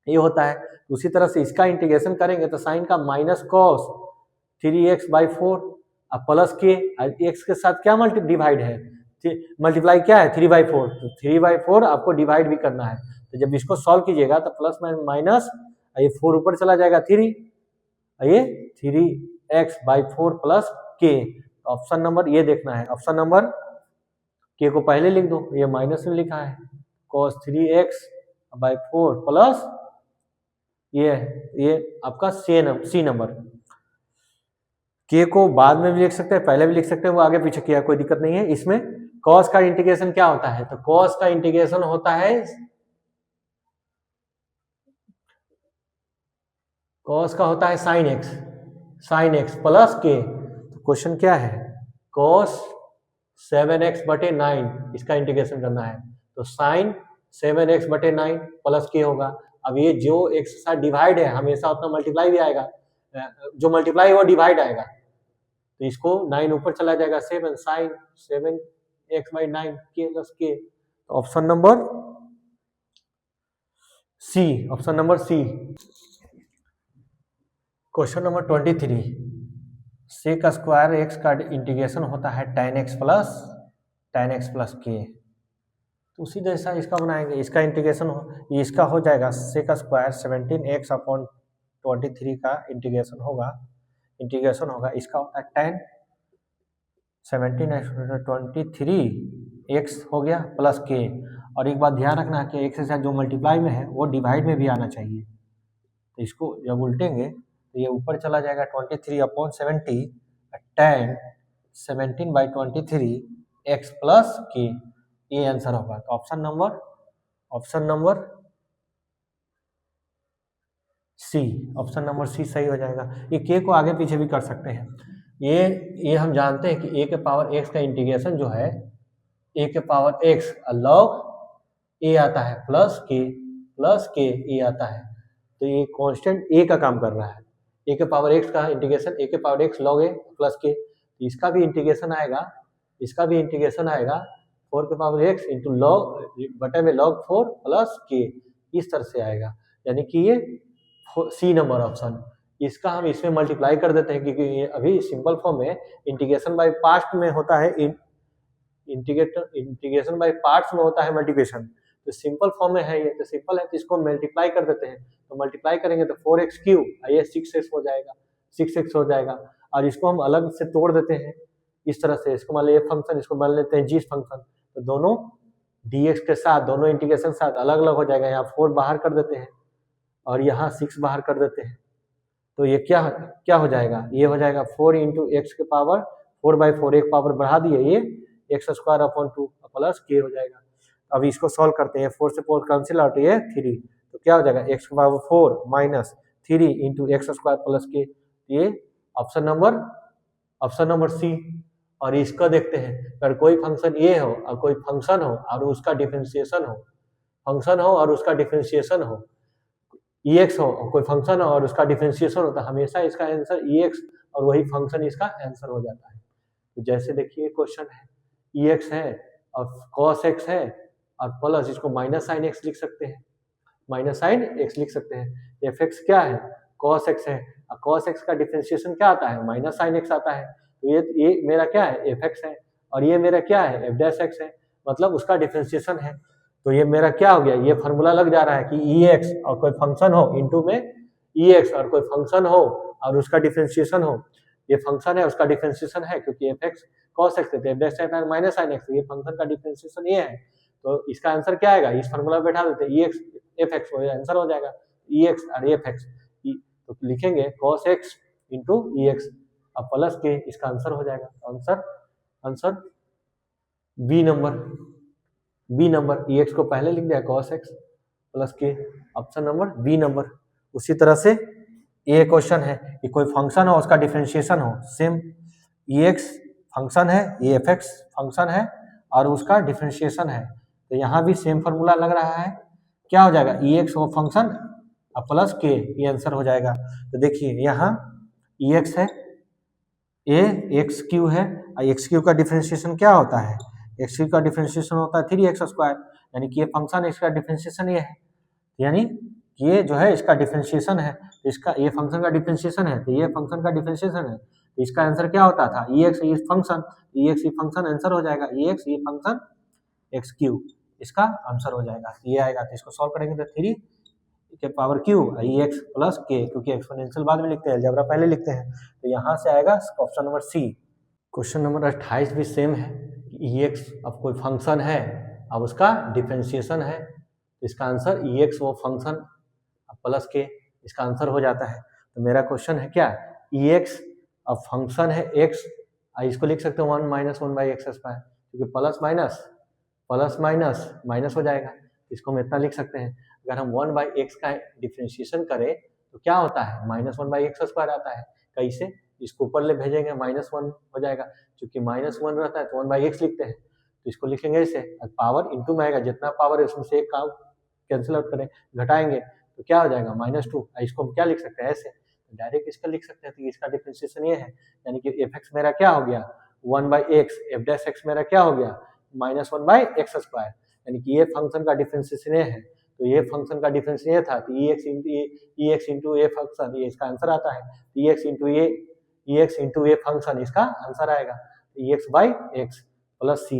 ये होता है। उसी तरह से इसका इंटीग्रेशन करेंगे तो साइन का माइनस cos 3x/4 प्लस के, x के साथ क्या डिवाइड है, मल्टीप्लाई क्या है 3/4, तो 3/4 आपको डिवाइड भी करना है। तो जब इसको सॉल्व कीजिएगा तो प्लस माइनस, ये 4 ऊपर चला जाएगा 3, ये 3x/4 plus k. Option number ये देखना है, ऑप्शन नंबर के को पहले लिख दो, ये माइनस में लिखा है cos 3x/4 प्लस ये आपका सी नंबर। के को बाद में भी लिख सकते हैं, पहले भी लिख सकते हैं, वो आगे पीछे किया कोई दिक्कत नहीं है। इसमें cos का इंटीग्रेशन क्या होता है, तो cos का इंटीग्रेशन होता है, cos का होता है sin x प्लस के। तो क्वेश्चन क्या है, cos 7x/9 इसका इंटीग्रेशन करना है, तो sin 7x/9 प्लस के होगा। अब ये जो x के साथ डिवाइड है हमेशा उतना मल्टीप्लाई भी आएगा, जो मल्टीप्लाई वो डिवाइड आएगा, तो इसको 9 ऊपर चला जाएगा, 7 sin 7x/9 के प्लस के। तो option number C, option number C. Question number 23, sec square x का इंटीग्रेशन होता है tan x प्लस के। तो उसी जैसा इसका बनाएंगे, इसका इंटीग्रेशन इसका हो जाएगा sec स्क्वायर 17x/23 का इंटीग्रेशन होगा, इसका होता है tan 17x/23 हो गया प्लस के। और एक बात ध्यान रखना कि x के साथ जो मल्टीप्लाई में है वो डिवाइड में भी आना चाहिए, तो इसको जब उल्टेंगे तो ये ऊपर चला जाएगा 23/70 tan 17/23 x प्लस के, ये आंसर होगा। तो option number C, option number C सही हो जाएगा। ये के को आगे पीछे भी कर सकते हैं। ये हम जानते हैं कि a के पावर x का इंटीग्रेशन जो है a के पावर x log a आता है प्लस के a आता है, तो ये कांस्टेंट a का काम कर रहा है। a के पावर x का इंटीग्रेशन a के power x log a plus k, इसका भी इंटीग्रेशन आएगा 4 के power x into log 4 plus के, इस तरह से आएगा। यानी कि ये सी नंबर ऑप्शन, इसका हम इसमें मल्टीप्लाई कर देते हैं क्योंकि ये अभी सिंपल फॉर्म में इंटीग्रेशन बाय पार्ट्स में होता है, इंटीग्रेशन बाय पार्ट्स में होता है मल्टीप्लिकेशन, तो सिंपल फॉर्म में है ये, तो सिंपल है तो इसको मल्टीप्लाई कर देते हैं। तो मल्टीप्लाई करेंगे तो 4x3 ये 6x हो जाएगा, और इसको हम अलग से तोड़ देते हैं इस तरह से, इसको मान लीजिए फंक्शन, इसको मान लेते हैं जी फंक्शन, तो दोनों dx के साथ दोनों इंटीग्रेशन साथ अलग अलग हो जाएगा। यहाँ 4 बाहर कर देते हैं और यहाँ 6 बाहर कर देते हैं, तो ये क्या हो जाएगा, ये हो जाएगा 4 इंटू एक्स के पावर 4/4, एक पावर बढ़ा दिए, ये x² प्लस के हो जाएगा। अब इसको सॉल्व करते हैं, 4 से 4 कैंसिल आउट, ये 3, तो क्या हो जाएगा x⁴ minus 3 into x² plus के, ये ऑप्शन नंबर सी। और इसको देखते हैं, अगर कोई फंक्शन ए हो और कोई फंक्शन हो और उसका डिफरेंशिएशन हो, ex हो और कोई फंक्शन हो और उसका डिफरेंशिएशन होता है, हमेशा इसका आंसर ex और वही फंक्शन इसका आंसर हो जाता है। तो जैसे देखिए क्वेश्चन है, ex है और cos x है और प्लस इसको माइनस साइन x लिख सकते हैं, fx क्या है cos x है, और cos x का डिफरेंशिएशन क्या आता है माइनस साइन x आता है, तो ये मेरा क्या है fx है और ये मेरा क्या है f'(x) है, मतलब उसका डिफरेंशिएशन है। तो ये मेरा क्या हो गया, ये फार्मूला लग जा रहा है कि ex और कोई फंक्शन हो इनटू में ex और कोई फंक्शन हो और उसका डिफरेंशिएशन हो, ये फंक्शन है उसका डिफरेंशिएशन है क्योंकि fx cos x है तो f' माइनस sin x, ये फंक्शन का डिफरेंशिएशन ये है, तो इसका आंसर क्या आएगा, इस फार्मूला में बैठा देते हैं ex fx, वो आंसर हो जाएगा ex और fx। तो लिखेंगे cos x into e x, अब प्लस के इसका आंसर हो जाएगा। Answer B number e x को पहले लिख दिया cos x plus k, option number B number. उसी तरह से ये क्वेश्चन है कि कोई फंक्शन हो उसका डिफरेंशिएशन हो, सेम ई एक्स फंक्शन है, ये एफ एक्स फंक्शन है और उसका डिफरेंशिएशन है, तो यहाँ भी सेम फार्मूला लग रहा है। क्या हो जाएगा, ई एक्स वो फंक्शन और प्लस के, ये आंसर हो जाएगा। तो देखिए यहाँ ई एक्स है, ए एक्स क्यू है, एक्स क्यू का डिफरेंशिएशन क्या होता है, एक्स क्यू का डिफरेंशिएशन होता है 3x स्क्वायर, यानी कि ये फंक्शन है, इसका डिफरेंशिएशन ये है, यानी ये जो है इसका डिफरेंशिएशन है, इसका ये फंक्शन का डिफरेंशिएशन है, तो ये फंक्शन का डिफरेंशिएशन है, तो इसका आंसर क्या होता था, ई एक्स ई फंक्शन, ई एक्स ई फंक्शन आंसर हो जाएगा, ई एक्स ई फंक्शन एक्स क्यू, इसका आंसर हो जाएगा, ये आएगा। तो इसको सॉल्व करेंगे तो 3 के power Q E x plus के, क्योंकि एक्सपोनेंशियल बाद में लिखते हैं, अलजेब्रा पहले लिखते हैं, तो यहाँ से आएगा option number C. Question number 28 भी सेम है, ई एक्स अब कोई फंक्शन है, अब उसका डिफरेंशिएशन है, तो इसका आंसर ई एक्स वो फंक्शन प्लस के, इसका आंसर हो जाता है। तो मेरा क्वेश्चन है क्या, ई एक्स अब फंक्शन है एक्स, इसको लिख सकते हो 1 माइनस 1 बाई एक्स स्क्वायर, क्योंकि प्लस माइनस हो जाएगा, इसको हम इतना लिख सकते हैं। अगर हम 1 बाई एक्स का डिफरेंशिएशन करें तो क्या होता है, -1 बाई एक्स स्क्वायर आता है, कैसे, इसको ऊपर ले भेजेंगे -1 हो जाएगा, क्योंकि -1 रहता है तो 1 बाई एक्स लिखते हैं, तो इसको लिखेंगे ऐसे, पावर इंटू में आएगा, जितना पावर है उसमें से एक का कैंसिल आउट करें, घटाएंगे तो क्या हो जाएगा -2, इसको हम क्या लिख सकते हैं ऐसे, डायरेक्ट इसका लिख सकते हैं, तो इसका डिफरेंशिएशन ये है, यानी कि एफ एक्स मेरा क्या हो गया 1 by x, F dash x मेरा क्या हो गया -1 बाई एक्स स्क्वायर, यानी कि ये फंक्शन का डिफरेंशिएशन ये है, तो ये फंक्शन का डिफरेंस ये था, तो e x into a function, ये इसका आंसर आता है, e x into a function इसका आंसर आएगा, e x by x plus C,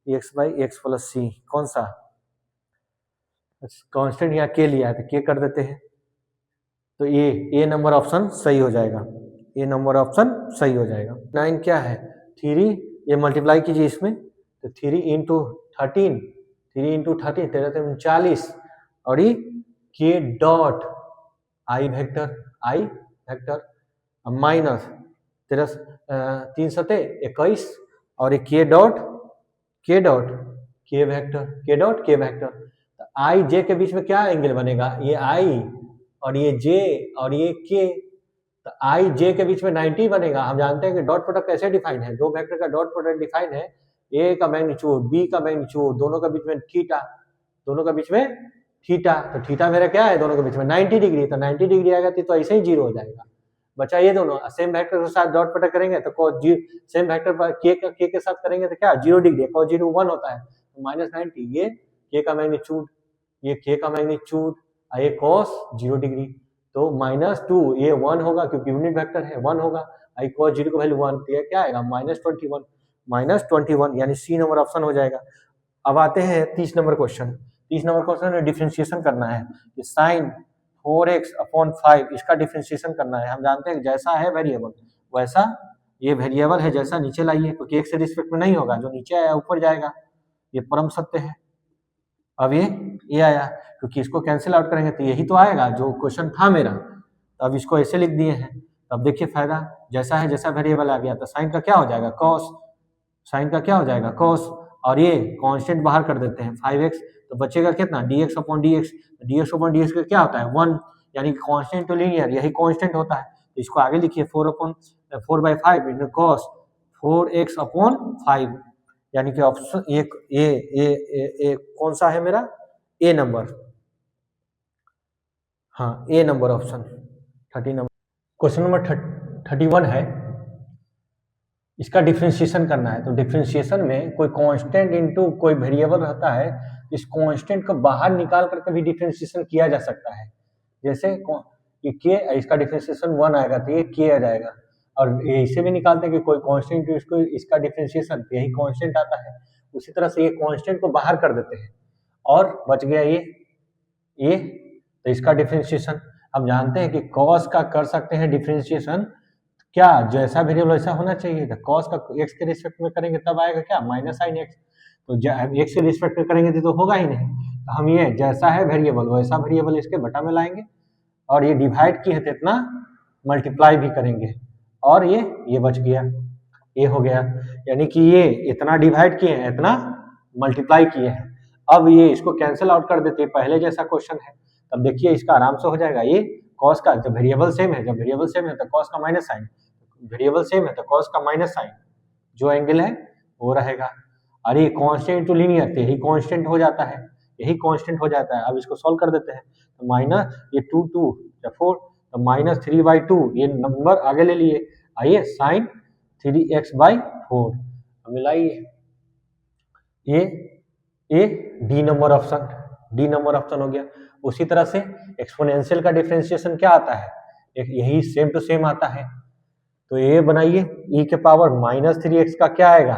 e x by x plus C, कौन सा कांस्टेंट यहाँ के लिया है तो के कर देते हैं, तो ए नंबर ऑप्शन सही हो जाएगा, ए नंबर ऑप्शन सही हो जाएगा। 9 क्या है, 3, ये मल्टीप्लाई कीजिए इसमें, तो 3 इंटू 13, 13 40, और ये के डॉट आई वेक्टर माइनस 3 सते 21, और ये के वेक्टर, आई जे के बीच में क्या एंगल बनेगा, ये आई और ये जे और ये के, तो आई जे के बीच में 90 बनेगा। हम जानते हैं कि डॉट प्रोडक्ट कैसे डिफाइन है, दो वेक्टर का डॉट प्रोडक्ट डिफाइन है, ए का मैग्नीट्यूड बी का मैग्नीट्यूड, दोनों के बीच में थीटा, तो थीटा मेरा क्या है दोनों के बीच में 90 डिग्री, तो 90 डिग्री आएगा तो ऐसे ही 0 हो जाएगा। बचा ये दोनों सेम वेक्टर के साथ डॉट प्रोडक्ट करेंगे तो सेम वेक्टर पर के के साथ करेंगे तो क्या 0 डिग्री, cos 0 1 होता है, तो -90, ये के का मैग्नीट्यूड, ये के का मैग्नीट्यूड, ये cos 0 डिग्री, तो -2, ये 1 होगा क्योंकि यूनिट वेक्टर है, 1 होगा, आई cos 0 का वैल्यू 1, तो ये क्या आएगा -21, यानी सी नंबर ऑप्शन हो जाएगा। अब आते हैं 30 नंबर क्वेश्चन। 30 नंबर क्वेश्चन में डिफरेंशिएशन करना है कि sin 4x/5 इसका डिफरेंशिएशन करना है। हम जानते हैं जैसा है वेरिएबल वैसा ये वेरिएबल है, जैसा नीचे लाइए, क्योंकि x से रिस्पेक्ट में नहीं होगा, जो नीचे आया ऊपर जाएगा, ये परम सत्य है। अब ये आया, क्योंकि इसको कैंसिल आउट करेंगे तो यही तो आएगा जो क्वेश्चन था मेरा, तो अब इसको ऐसे लिख दिए हैं। तो अब देखिए फायदा, जैसा है जैसा वेरिएबल आ गया, तो साइन का क्या हो जाएगा cos, और ये कांस्टेंट बाहर कर देते हैं 5x, तो बचेगा कितना dx/dx, dx/dx का क्या होता है 1, यानी कांस्टेंट टू लीनियर, यही कांस्टेंट होता है, तो इसको आगे लिखिए 4/5 into cos 4x/5, यानी कि ऑप्शन ए कौन सा है मेरा, ए नंबर, हाँ A number option 30 number. Question number 31 है, इसका डिफरेंशिएशन करना है, तो डिफरेंशिएशन में कोई कांस्टेंट इनटू कोई वेरिएबल रहता है, इस कांस्टेंट को बाहर निकाल करके भी डिफरेंशिएशन किया जा सकता है, जैसे ये के, इसका डिफरेंशिएशन 1 आएगा तो ये के आ जाएगा, और इसे भी निकालते हैं कि कोई कांस्टेंट इसका डिफरेंशिएशन यही कांस्टेंट आता है, उसी तरह से ये कांस्टेंट को बाहर कर देते हैं और बच गया ये तो इसका डिफरेंशिएशन हम जानते हैं कि cos का कर सकते हैं डिफरेंशिएशन, क्या जैसा वेरिएबल वैसा होना चाहिए, तो cos का x के रिस्पेक्ट में करेंगे तब आएगा क्या -sin x, तो x के रिस्पेक्ट में करेंगे तो होगा ही नहीं, तो हम ये जैसा है वेरिएबल वैसा वेरिएबल इसके बटा में लाएंगे, और ये डिवाइड किए हैं तो इतना मल्टीप्लाई भी करेंगे, और ये बच गया, ये हो गया, यानी कि ये इतना डिवाइड किए हैं, इतना मल्टीप्लाई किए हैं। अब ये इसको कैंसिल आउट कर देते हैं, पहले जैसा क्वेश्चन है, तब देखिए इसका आराम से हो जाएगा। ये कॉस का जब वेरिएबल सेम है, जब वेरिएबल सेम है तो कॉस का माइनस साइन, वेरिएबल सेम है तो कॉस का माइनस साइन, जो एंगल है वो रहेगा। अरे कांस्टेंट टू लीनियर, यही कांस्टेंट हो जाता है, यही कांस्टेंट हो जाता है। अब इसको सॉल्व कर देते हैं, तो माइनस ये 2 2 4, तो माइनस 3/2, ये नंबर आगे ले लिए, आइए साइन 3x/4 मिलाइए, ये D number option, D number option हो गया। उसी तरह से एक्सपोनेंशियल का डिफरेंशिएशन क्या आता है, यही सेम टू सेम आता है। तो ये बनाइए, e के पावर -3x का क्या आएगा,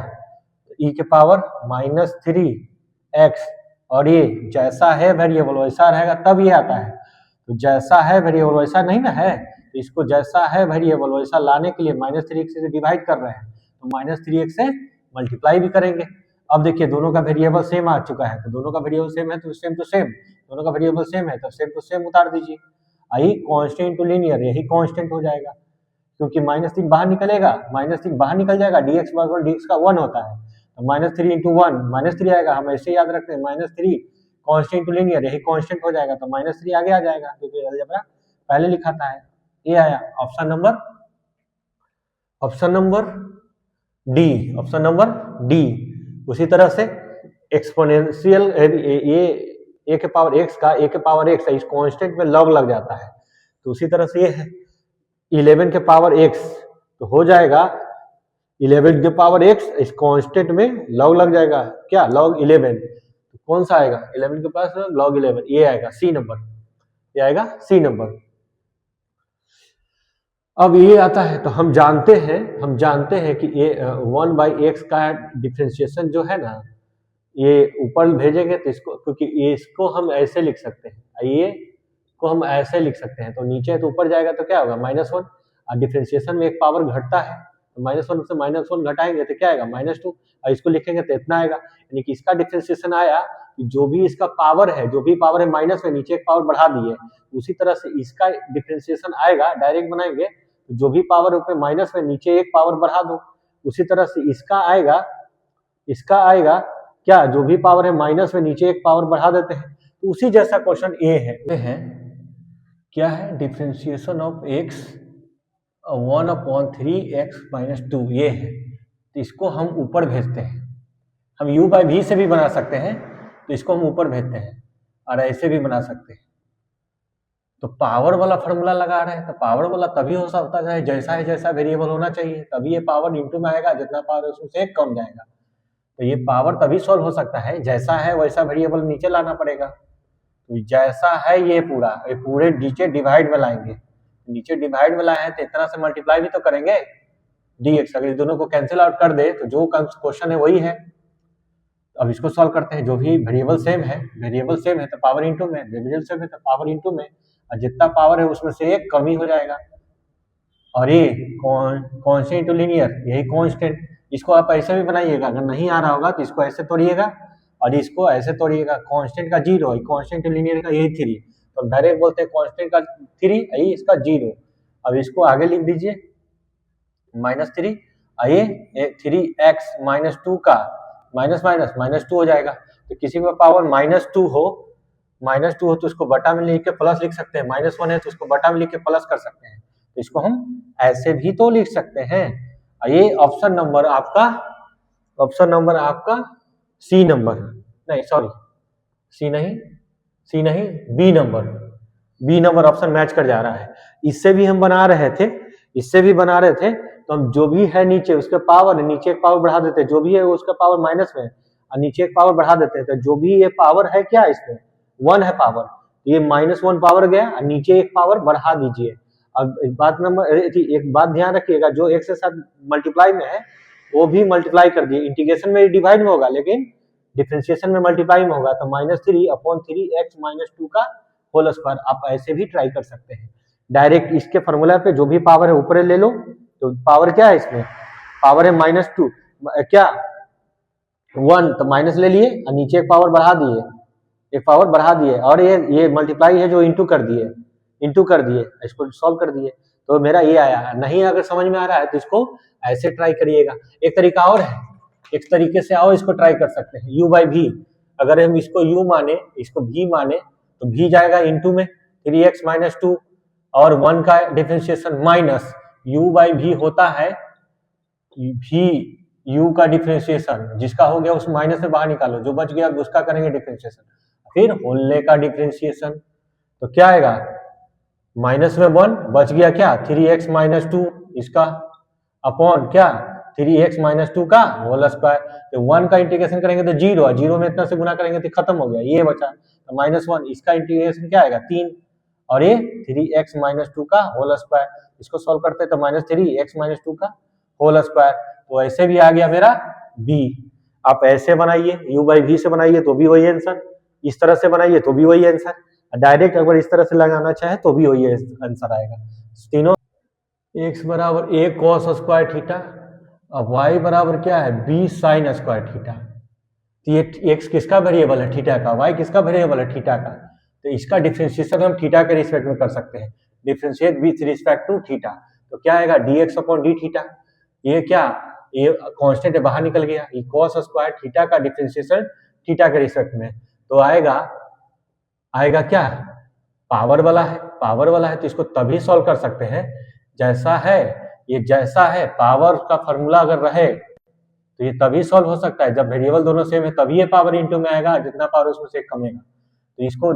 e के पावर -3x, और ये जैसा है वेरिएबल वैसा रहेगा, तब ये आता है। तो जैसा है वेरिएबल वैसा नहीं ना है, तो इसको जैसा है वेरिएबल वैसा लाने के लिए -3x से डिवाइड कर रहे हैं, तो -3x से मल्टीप्लाई भी करेंगे। अब देखिए दोनों का वेरिएबल सेम आ चुका है, तो दोनों का वेरिएबल सेम है तो सेम टू सेम, दोनों का वेरिएबल सेम है तो सेम टू सेम उतार दीजिए। आई कांस्टेंट टू लीनियर, यही कांस्टेंट हो जाएगा, क्योंकि -3 बाहर निकलेगा, -3 बाहर निकल जाएगा, dx बराबर dx का 1 होता है, तो -3 × 1 -3 आएगा, हम ऐसे याद रखते हैं, -3 कांस्टेंट टू लीनियर, यही कांस्टेंट हो जाएगा, तो -3 आगे आ जाएगा, क्योंकि अलजेब्रा पहले लिखा था है। ये आया option number D, option number D. उसी तरह से एक्सपोनेंशियल, ये a के पावर x का a के पावर x है, इस कांस्टेंट में लॉग लग जाता है, तो उसी तरह से ये है 11 के पावर x, तो हो जाएगा 11 के पावर x, इस कांस्टेंट में लॉग लग जाएगा, क्या लॉग 11, तो कौन सा आएगा 11 के पास लॉग 11, ये आएगा सी नंबर, ये आएगा सी नंबर। अब ये आता है, तो हम जानते हैं कि ये 1/x का डिफरेंशिएशन जो है ना, ये ऊपर भेजेंगे तो इसको, क्योंकि ये इसको हम ऐसे लिख सकते हैं, ये को हम ऐसे लिख सकते हैं, तो नीचे तो ऊपर जाएगा तो क्या होगा -1, और डिफरेंशिएशन में एक पावर घटता है, तो -1 से -1 घटाएंगे तो क्या आएगा -2, और इसको लिखेंगे तो इतना आएगा, यानी कि इसका डिफरेंशिएशन आया कि जो भी इसका पावर है, जो भी पावर है माइनस में नीचे एक पावर बढ़ा दिए, उसी तरह से इसका डिफरेंशिएशन आएगा, डायरेक्ट बनाएंगे, तो जो भी पावर ऊपर माइनस में नीचे एक पावर बढ़ा दो, उसी तरह से इसका आएगा क्या, जो भी पावर है माइनस में नीचे एक पावर बढ़ा देते हैं, तो उसी जैसा क्वेश्चन ये है क्या है, डिफरेंशिएशन ऑफ x 1/3x - 2, ये है, तो इसको हम ऊपर भेजते हैं, हम u/v से भी बना सकते हैं, तो इसको हम ऊपर भेजते हैं, और ऐसे भी बना सकते हैं। तो पावर वाला फॉर्मूला लगा रहे हैं, तो पावर वाला तभी हो सकता है जैसा वेरिएबल होना चाहिए, तभी ये पावर इंटू में आएगा, जितना पावर है उसमें एक कम जाएगा, तो ये पावर तभी सॉल्व हो सकता है, जैसा है वैसा वेरिएबल नीचे लाना पड़ेगा। तो जैसा है ये पूरे नीचे डिवाइड में लाएंगे, नीचे डिवाइड में लाए हैं तो इतना से मल्टीप्लाई भी तो करेंगे dx, अगर दोनों को कैंसिल आउट कर दे तो जो क्वेश्चन है वही है। अब इसको सॉल्व करते हैं, जो भी वेरिएबल सेम है तो पावर इंटू में, वेरिएबल सेम है तो पावर इंटू में, और जितना पावर है उसमें से एक कम ही हो जाएगा। और ये कांस्टेंट टू लीनियर, यही कांस्टेंट, इसको आप ऐसे भी बनाइएगा, अगर नहीं आ रहा होगा तो इसको ऐसे तोड़िएगा और इसको ऐसे तोड़िएगा, कांस्टेंट का 0, कांस्टेंट टू लीनियर का यही 3, तो डायरेक्ट बोलते हैं कांस्टेंट का 3, यही इसका 0। अब इसको आगे लिख दीजिए -3, ये 3x - 2 का -2 हो जाएगा, तो किसी में पावर -2 हो तो इसको बटा में लिख के प्लस लिख सकते हैं, -1 है तो इसको बटा में लिख के प्लस कर सकते हैं, तो इसको हम ऐसे भी तो लिख सकते हैं। ये ऑप्शन नंबर आपका सी नंबर, नहीं सॉरी सी नहीं बी नंबर ऑप्शन मैच कर जा रहा है। इससे भी हम बना रहे थे, तो हम जो भी है नीचे उसके पावर, नीचे एक पावर बढ़ा देते हैं, जो भी है उसका पावर माइनस में और नीचे एक पावर बढ़ा देते हैं, तो जो भी ये पावर है क्या इसमें 1 है पावर, ये -1 पावर गया और नीचे एक पावर बढ़ा दीजिए। अब एक बात ध्यान रखिएगा, जो x के साथ मल्टीप्लाई में है वो भी मल्टीप्लाई कर दिए, इंटीग्रेशन में डिवाइड में होगा लेकिन डिफरेंशिएशन में मल्टीप्लाई में होगा, तो -3/3x - 2 का होल स्क्वायर, आप ऐसे भी ट्राई कर सकते हैं। डायरेक्ट इसके फॉर्मूला पे जो भी पावर है ऊपर ले लो, तो पावर क्या है इसमें, पावर है -2 क्या 1, तो माइनस ले लिए और नीचे एक पावर बढ़ा दिए, और ये मल्टीप्लाई है जो इंटू कर दिए, इंटू कर दिए, इसको सॉल्व कर दिए, तो मेरा ये आया। नहीं अगर समझ में आ रहा है तो इसको ऐसे ट्राई करिएगा। एक तरीका और है, एक तरीके से और इसको ट्राई कर सकते हैं, u बाई भी। अगर हम इसको u माने, इसको v माने, तो v जाएगा इंटू में 3x माइनस 2 और 1 का डिफरेंशिएशन माइनस u बाई भी होता है v u का डिफरेंशिएशन, जिसका हो गया उस माइनस से बाहर निकालो, जो बच गया उसका करेंगे डिफरेंशिएशन, फिर होलने का डिफरेंशिएशन। तो क्या आएगा, माइनस में 1 बच गया क्या 3x माइनस 2 इसका अपॉन क्या 3x माइनस 2 का होल स्क्वायर। तो 1 का इंटीग्रेशन करेंगे तो 0 है, 0 में इतना से गुना करेंगे तो खत्म हो गया, ये बचा। तो माइनस 1 इसका इंटीग्रेशन क्या आएगा 3 और ये 3x माइनस 2 का होल स्क्वायर। इसको सॉल्व करते हैं तो माइनस 3x माइनस 2 का होल स्क्वायर। तो ऐसे भी आ गया मेरा b। आप ऐसे बनाइए, u बाई v से बनाइए तो भी वही आंसर, इस तरह से बनाइए तो भी वही आंसर, डायरेक्ट अगर इस तरह से लगाना चाहे तो भी वही आंसर आएगा। तीनों x बराबर a cos स्क्वायर थीटा और y बराबर क्या है b साइन स्क्वायर थीटा। तो ये x किसका वेरिएबल है थीटा का, y किसका वेरिएबल है थीटा का। तो इसका डिफरेंशिएशन हम थीटा के रिस्पेक्ट में कर सकते हैं, differentiate with respect to theta. तो क्या आएगा dx अपॉन डी थीटा, ये क्या ये कांस्टेंट है बाहर निकल गया, ये cos स्क्वायर थीटा का डिफरेंशिएशन थीटा के रिस्पेक्ट में। तो आएगा क्या पावर वाला है, पावर वाला है तो इसको तभी सॉल्व कर सकते हैं जैसा है, ये जैसा है पावर का फॉर्मूला अगर रहे तो ये तभी सॉल्व हो सकता है। जब वेरिएबल दोनों सेम है तभी ये पावर इंटू में आएगा, जितना पावर उसमें से कमेगा। तो इसको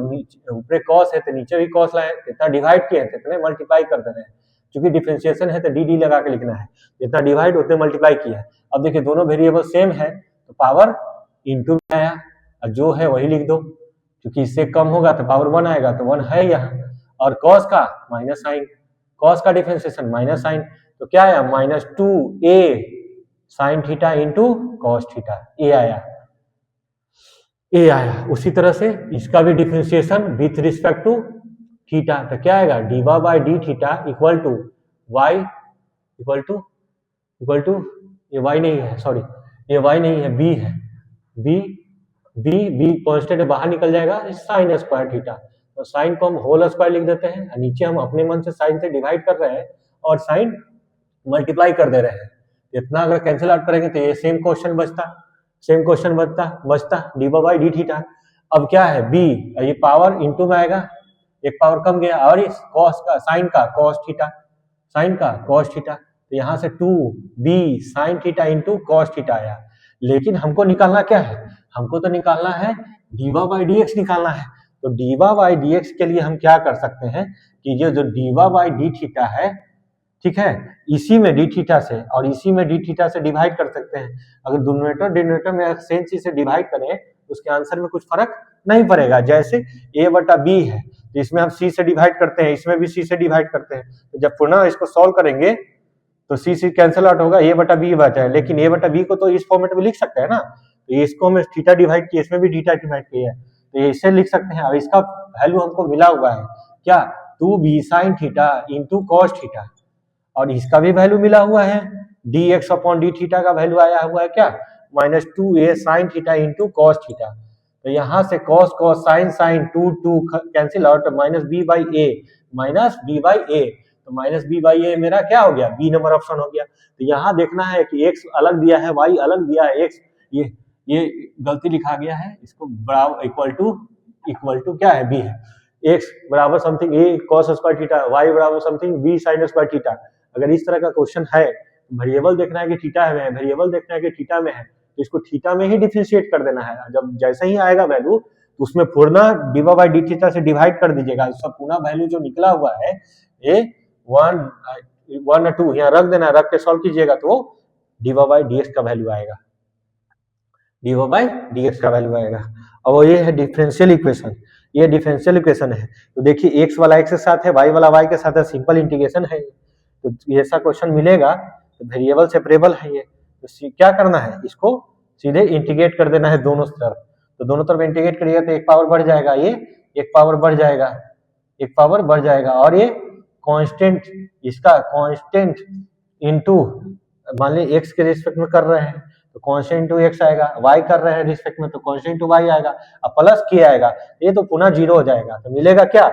ऊपर कॉस है तो नीचे भी कॉस लाए, जितना डिवाइड किए हैं इतने मल्टीप्लाई कर दे रहे हैं, क्योंकि डिफरेंशिएशन है तो डी लगा के लिखना है, जितना डिवाइड उतने मल्टीप्लाई किया है। अब देखिए दोनों वेरिएबल सेम है तो पावर इंटू में आया, और जो है वही लिख दो, क्योंकि इससे कम होगा तो पावर 1 आएगा तो 1 है यहाँ, और कॉस का माइनस साइन, कॉस का डिफरेंशिएशन माइनस साइन, तो क्या आया minus 2a sine theta into cos theta, A आया। उसी तरह से इसका भी differentiation with respect to theta, तो क्या आएगा dy by d theta equal to y equal to ये वाई नहीं है, सॉरी ये वाई नहीं है, बी है, बी कांस्टेंट बाहर निकल जाएगा, साइन स्क्वायर थीटा। तो साइन को हम होल स्क्वायर लिख देते हैं, नीचे हम अपने मन से साइन से डिवाइड कर रहे हैं और साइन मल्टीप्लाई कर दे रहे हैं। इतना अगर कैंसिल आउट करेंगे तो ये सेम क्वेश्चन बचता डी बाई डी थीटा। अब क्या है बी, ये पावर इंटू में आएगा, एक पावर कम गया, और इस कॉस का साइन का कॉस थीटा, तो यहाँ से 2b sign theta into cos theta आया। लेकिन हमको निकालना क्या है, हमको तो निकालना है डीवा बाई डी एक्स निकालना है। तो डीवा बाई डी एक्स के लिए हम क्या कर सकते हैं कि ये जो डीवा बाई डी थीटा है, ठीक है, इसी में डी थीटा से और इसी में डी थीटा से डिवाइड कर सकते हैं। अगर डिनोमिनेटर डिनोमिनेटर में सेम चीज से डिवाइड करें तो उसके आंसर में कुछ फर्क नहीं पड़ेगा। जैसे a बटा b है तो इसमें हम c से डिवाइड करते हैं, इसमें भी c से डिवाइड करते हैं, तो जब पुनः इसको सॉल्व करेंगे तो c कैंसिल आउट होगा, a बटा b बचा है। लेकिन a बटा b को तो इस फॉर्मेट में लिख सकते हैं ना, तो इसको हम थीटा डिवाइड किया, इसमें भी थीटा डिवाइड किया है, तो ये इससे लिख सकते हैं। अब इसका वैल्यू हमको मिला हुआ है क्या 2b sign theta into cos theta, और इसका भी वैल्यू मिला हुआ है dx अपॉन डी थीटा का वैल्यू आया हुआ है क्या minus 2a sine theta into cos theta. तो यहाँ से cos sine 2 cancel out, minus b by a, तो माइनस b बाई a मेरा क्या हो गया बी नंबर ऑप्शन हो गया। तो यहाँ देखना है कि x अलग दिया है, y अलग दिया है, x ये गलती लिखा गया है, इसको बराबर इक्वल टू क्या है b है, x बराबर something a cos square theta, y बराबर something b sin square theta. अगर इस तरह का क्वेश्चन है, वेरिएबल देखना है कि थीटा में है, वेरिएबल देखना है कि थीटा में है, तो इसको थीटा में ही डिफरेंशिएट कर देना है। जब जैसे ही आएगा वैल्यू तो उसमें पूर्ण डीवा बाई डी थीटा से डिवाइड कर दीजिएगा, उसका पूरा वैल्यू जो निकला हुआ है ये 1 2 यहाँ रख देना, रख के सॉल्व कीजिएगा तो डीवा बाई डी एक्स का वैल्यू आएगा, डीवा बाई डी एक्स का वैल्यू आएगा। और वो ये है डिफरेंशियल इक्वेशन, ये डिफरेंशियल इक्वेशन है। तो देखिए x वाला x के साथ है, y वाला y के साथ है, सिंपल इंटीग्रेशन है। तो ऐसा क्वेश्चन मिलेगा तो वेरिएबल सेपरेबल है ये, तो क्या करना है, इसको सीधे इंटीग्रेट कर देना है दोनों तरफ। तो दोनों तरफ इंटीग्रेट करिएगा तो एक पावर बढ़ जाएगा, ये एक पावर बढ़ जाएगा, और ये कांस्टेंट, इसका कांस्टेंट इनटू मान लीजिए x के रिस्पेक्ट में कर रहे हैं तो कांस्टेंट इनटू x आएगा, y कर रहे हैं रिस्पेक्ट में तो कांस्टेंट इनटू y आएगा, अब प्लस किया आएगा, ये तो पुनः 0 हो जाएगा। तो मिलेगा क्या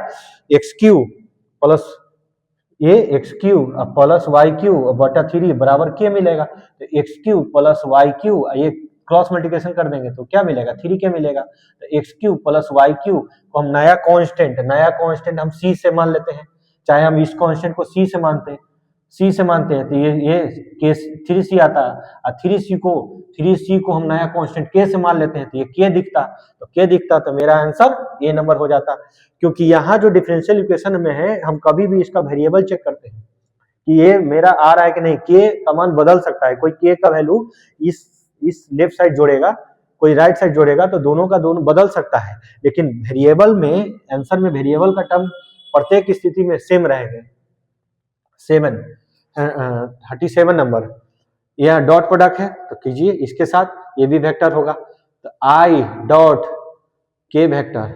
x क्यूब प्लस ये x cube plus y cube बटा 3 बराबर के मिलेगा। तो x cube plus y cube, ये क्रॉस मल्टीप्लिकेशन कर देंगे तो क्या मिलेगा, 3 के मिलेगा। तो x cube plus y cube को हम नया कांस्टेंट हम सी से मान लेते हैं, चाहे हम इस कांस्टेंट को सी से मानते हैं तो ये के 3c आता है, और 3c को हम नया कांस्टेंट के से मान लेते हैं तो ये के दिखता, तो मेरा आंसर ए नंबर हो जाता। क्योंकि यहाँ जो डिफरेंशियल इक्वेशन में है, हम कभी भी इसका वेरिएबल चेक करते हैं कि ये मेरा आ रहा है कि नहीं। के का मान बदल सकता है, कोई के का वैल्यू इस लेफ्ट साइड जोड़ेगा, कोई राइट साइड जोड़ेगा, तो दोनों का दोनों बदल सकता है। लेकिन वेरिएबल में, आंसर में वेरिएबल का टर्म प्रत्येक स्थिति में सेम रहेगा। 37 नंबर, यह डॉट प्रोडक्ट है तो कीजिए इसके साथ, ये भी वेक्टर होगा। तो आई डॉट के वेक्टर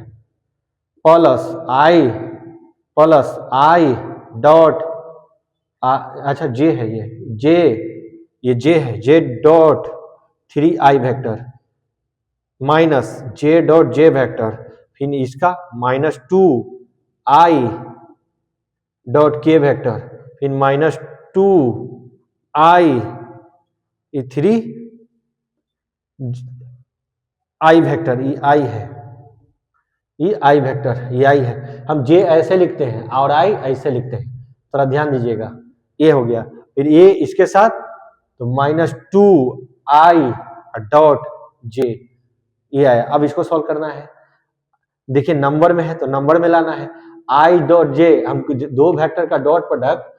प्लस आई डॉट अच्छा जे है, ये जे है, J dot 3i vector minus J dot J vector, फिर इसका माइनस 2i डॉट के वेक्टर, फिर माइनस 2i 3i वेक्टर, ये i है, ये i वेक्टर, ये i है। हम j ऐसे लिखते हैं और i ऐसे लिखते हैं, थोड़ा ध्यान दीजिएगा। ये हो गया, फिर ये इसके साथ तो माइनस 2i डॉट j, ये आया। अब इसको सॉल्व करना है, देखिए नंबर में है तो नंबर में लाना है। i डॉट j, हम दो वेक्टर का डॉट प्रोडक्ट,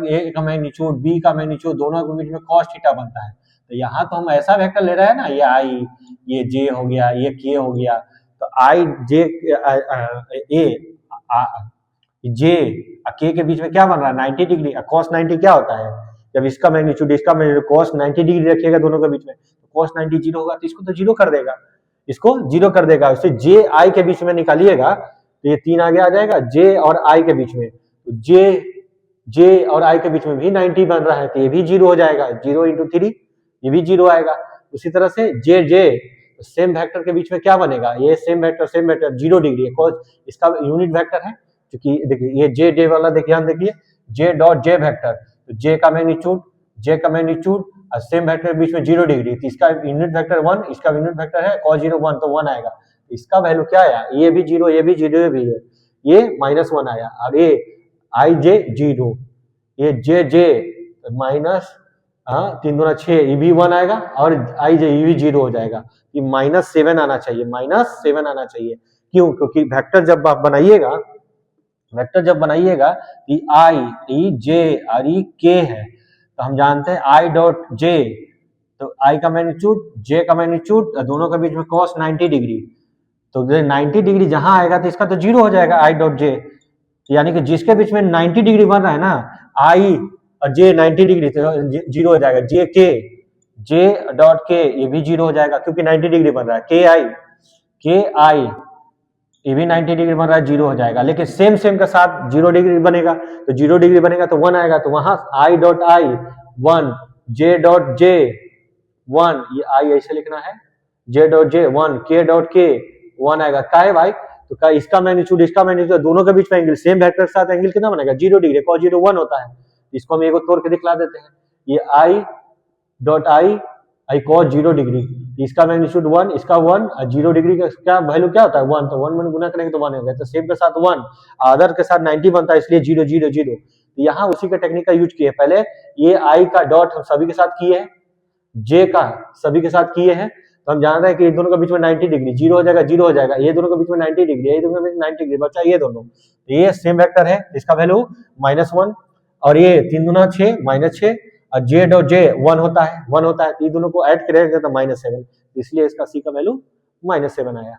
ए का मैग्नीट्यूड बी का मैग्नीट्यूड, दोनों के बीच में cos थीटा बनता है। तो यहाँ तो हम ऐसा वेक्टर ले रहे हैं ना, ये i, ये j हो गया, ये k हो गया, तो i j k के बीच में क्या बन रहा है, 90 डिग्री। cos 90 क्या होता है, जब इसका मैग्नीट्यूड cos 90 डिग्री रखिएगा दोनों के बीच में, तो cos 90 जीरो होगा, तो इसको तो जीरो कर देगा, उससे j i के बीच में निकालिएगा तो ये 3 आगे आ जाएगा, j और i के बीच में, तो j और i के बीच में भी 90 बन रहा है, तो ये भी जीरो हो जाएगा, 0 × 3 ये भी जीरो आएगा। उसी तरह से j सेम वेक्टर के बीच में क्या बनेगा, ये सेम वेक्टर 0 डिग्री है, इसका यूनिट वेक्टर है, क्योंकि देखिए ये j वाला ध्यान देखिए, j डॉट j वेक्टर, तो j का मैग्नीट्यूड और सेम वेक्टर के बीच में 0 डिग्री, तो इसका यूनिट वेक्टर 1, इसका यूनिट वेक्टर है cos 0 1, तो 1 आएगा। इसका वैल्यू क्या आया, ये भी 0, ये भी 0, ये भी है, ये -1 आया। अब ये i j 0, ये j माइनस 3 दूना 6, ये भी 1 आएगा, और i j ये भी 0 हो जाएगा। ये -7 आना चाहिए, क्यों, क्योंकि वेक्टर जब आप बनाइएगा, कि i, e j और e k है, तो हम जानते हैं i डॉट j, तो i का मैग्नीट्यूड, j का मैग्नीट्यूड, दोनों के बीच में cos 90 डिग्री, तो 90 डिग्री जहां आएगा तो इसका तो जीरो हो जाएगा i डॉट j, यानी कि जिसके बीच में 90 डिग्री बन रहा है ना, i और j 90 डिग्री, तो जीरो हो जाएगा। j डॉट k ये भी जीरो हो जाएगा, क्योंकि 90 डिग्री बन रहा है। ki ये भी 90 डिग्री बन रहा है, जीरो हो जाएगा। लेकिन सेम का साथ 0 डिग्री बनेगा, तो 0 डिग्री बनेगा तो 1 आएगा, तो वहां i dot i 1, j dot j 1, ये i ऐसे लिखना है, j dot j 1, k dot k 1 आएगा। क्या है भाई, तो क्या इसका मैग्नीट्यूड दोनों के बीच में एंगल, सेम वेक्टर के साथ एंगल कितना बनेगा, 0 डिग्री, cos 0 1 होता है। इसको हम एक तोड़ के दिखला देते हैं, ये i dot i cos 0 degree, इसका मैग्नीट्यूड 1, इसका 1, 0 डिग्री का क्या वैल्यू क्या होता है, 1, तो 1 में गुना करेंगे तो 1 हो गया, तो सेम के साथ 1, अदर के साथ 90 बनता है, इसलिए 0 0 0। तो यहाँ उसी का टेक्निक का यूज किए, पहले ये i का डॉट हम सभी के साथ किए हैं, j का सभी के साथ किए हैं, तो हम जान रहे हैं कि दोनों के बीच में 90 डिग्री, 0 हो जाएगा, ये दोनों के बीच में 90 डिग्री, ये दोनों के बीच में 90 डिग्री, बचा ये दोनों, तो ये सेम वेक्टर है, इसका वैल्यू -1, और ये 3 दूना 6 -6, और j डॉट j 1 होता है, तो ये दोनों को ऐड करेंगे तो -7, इसलिए इसका c का वैल्यू -7 आया।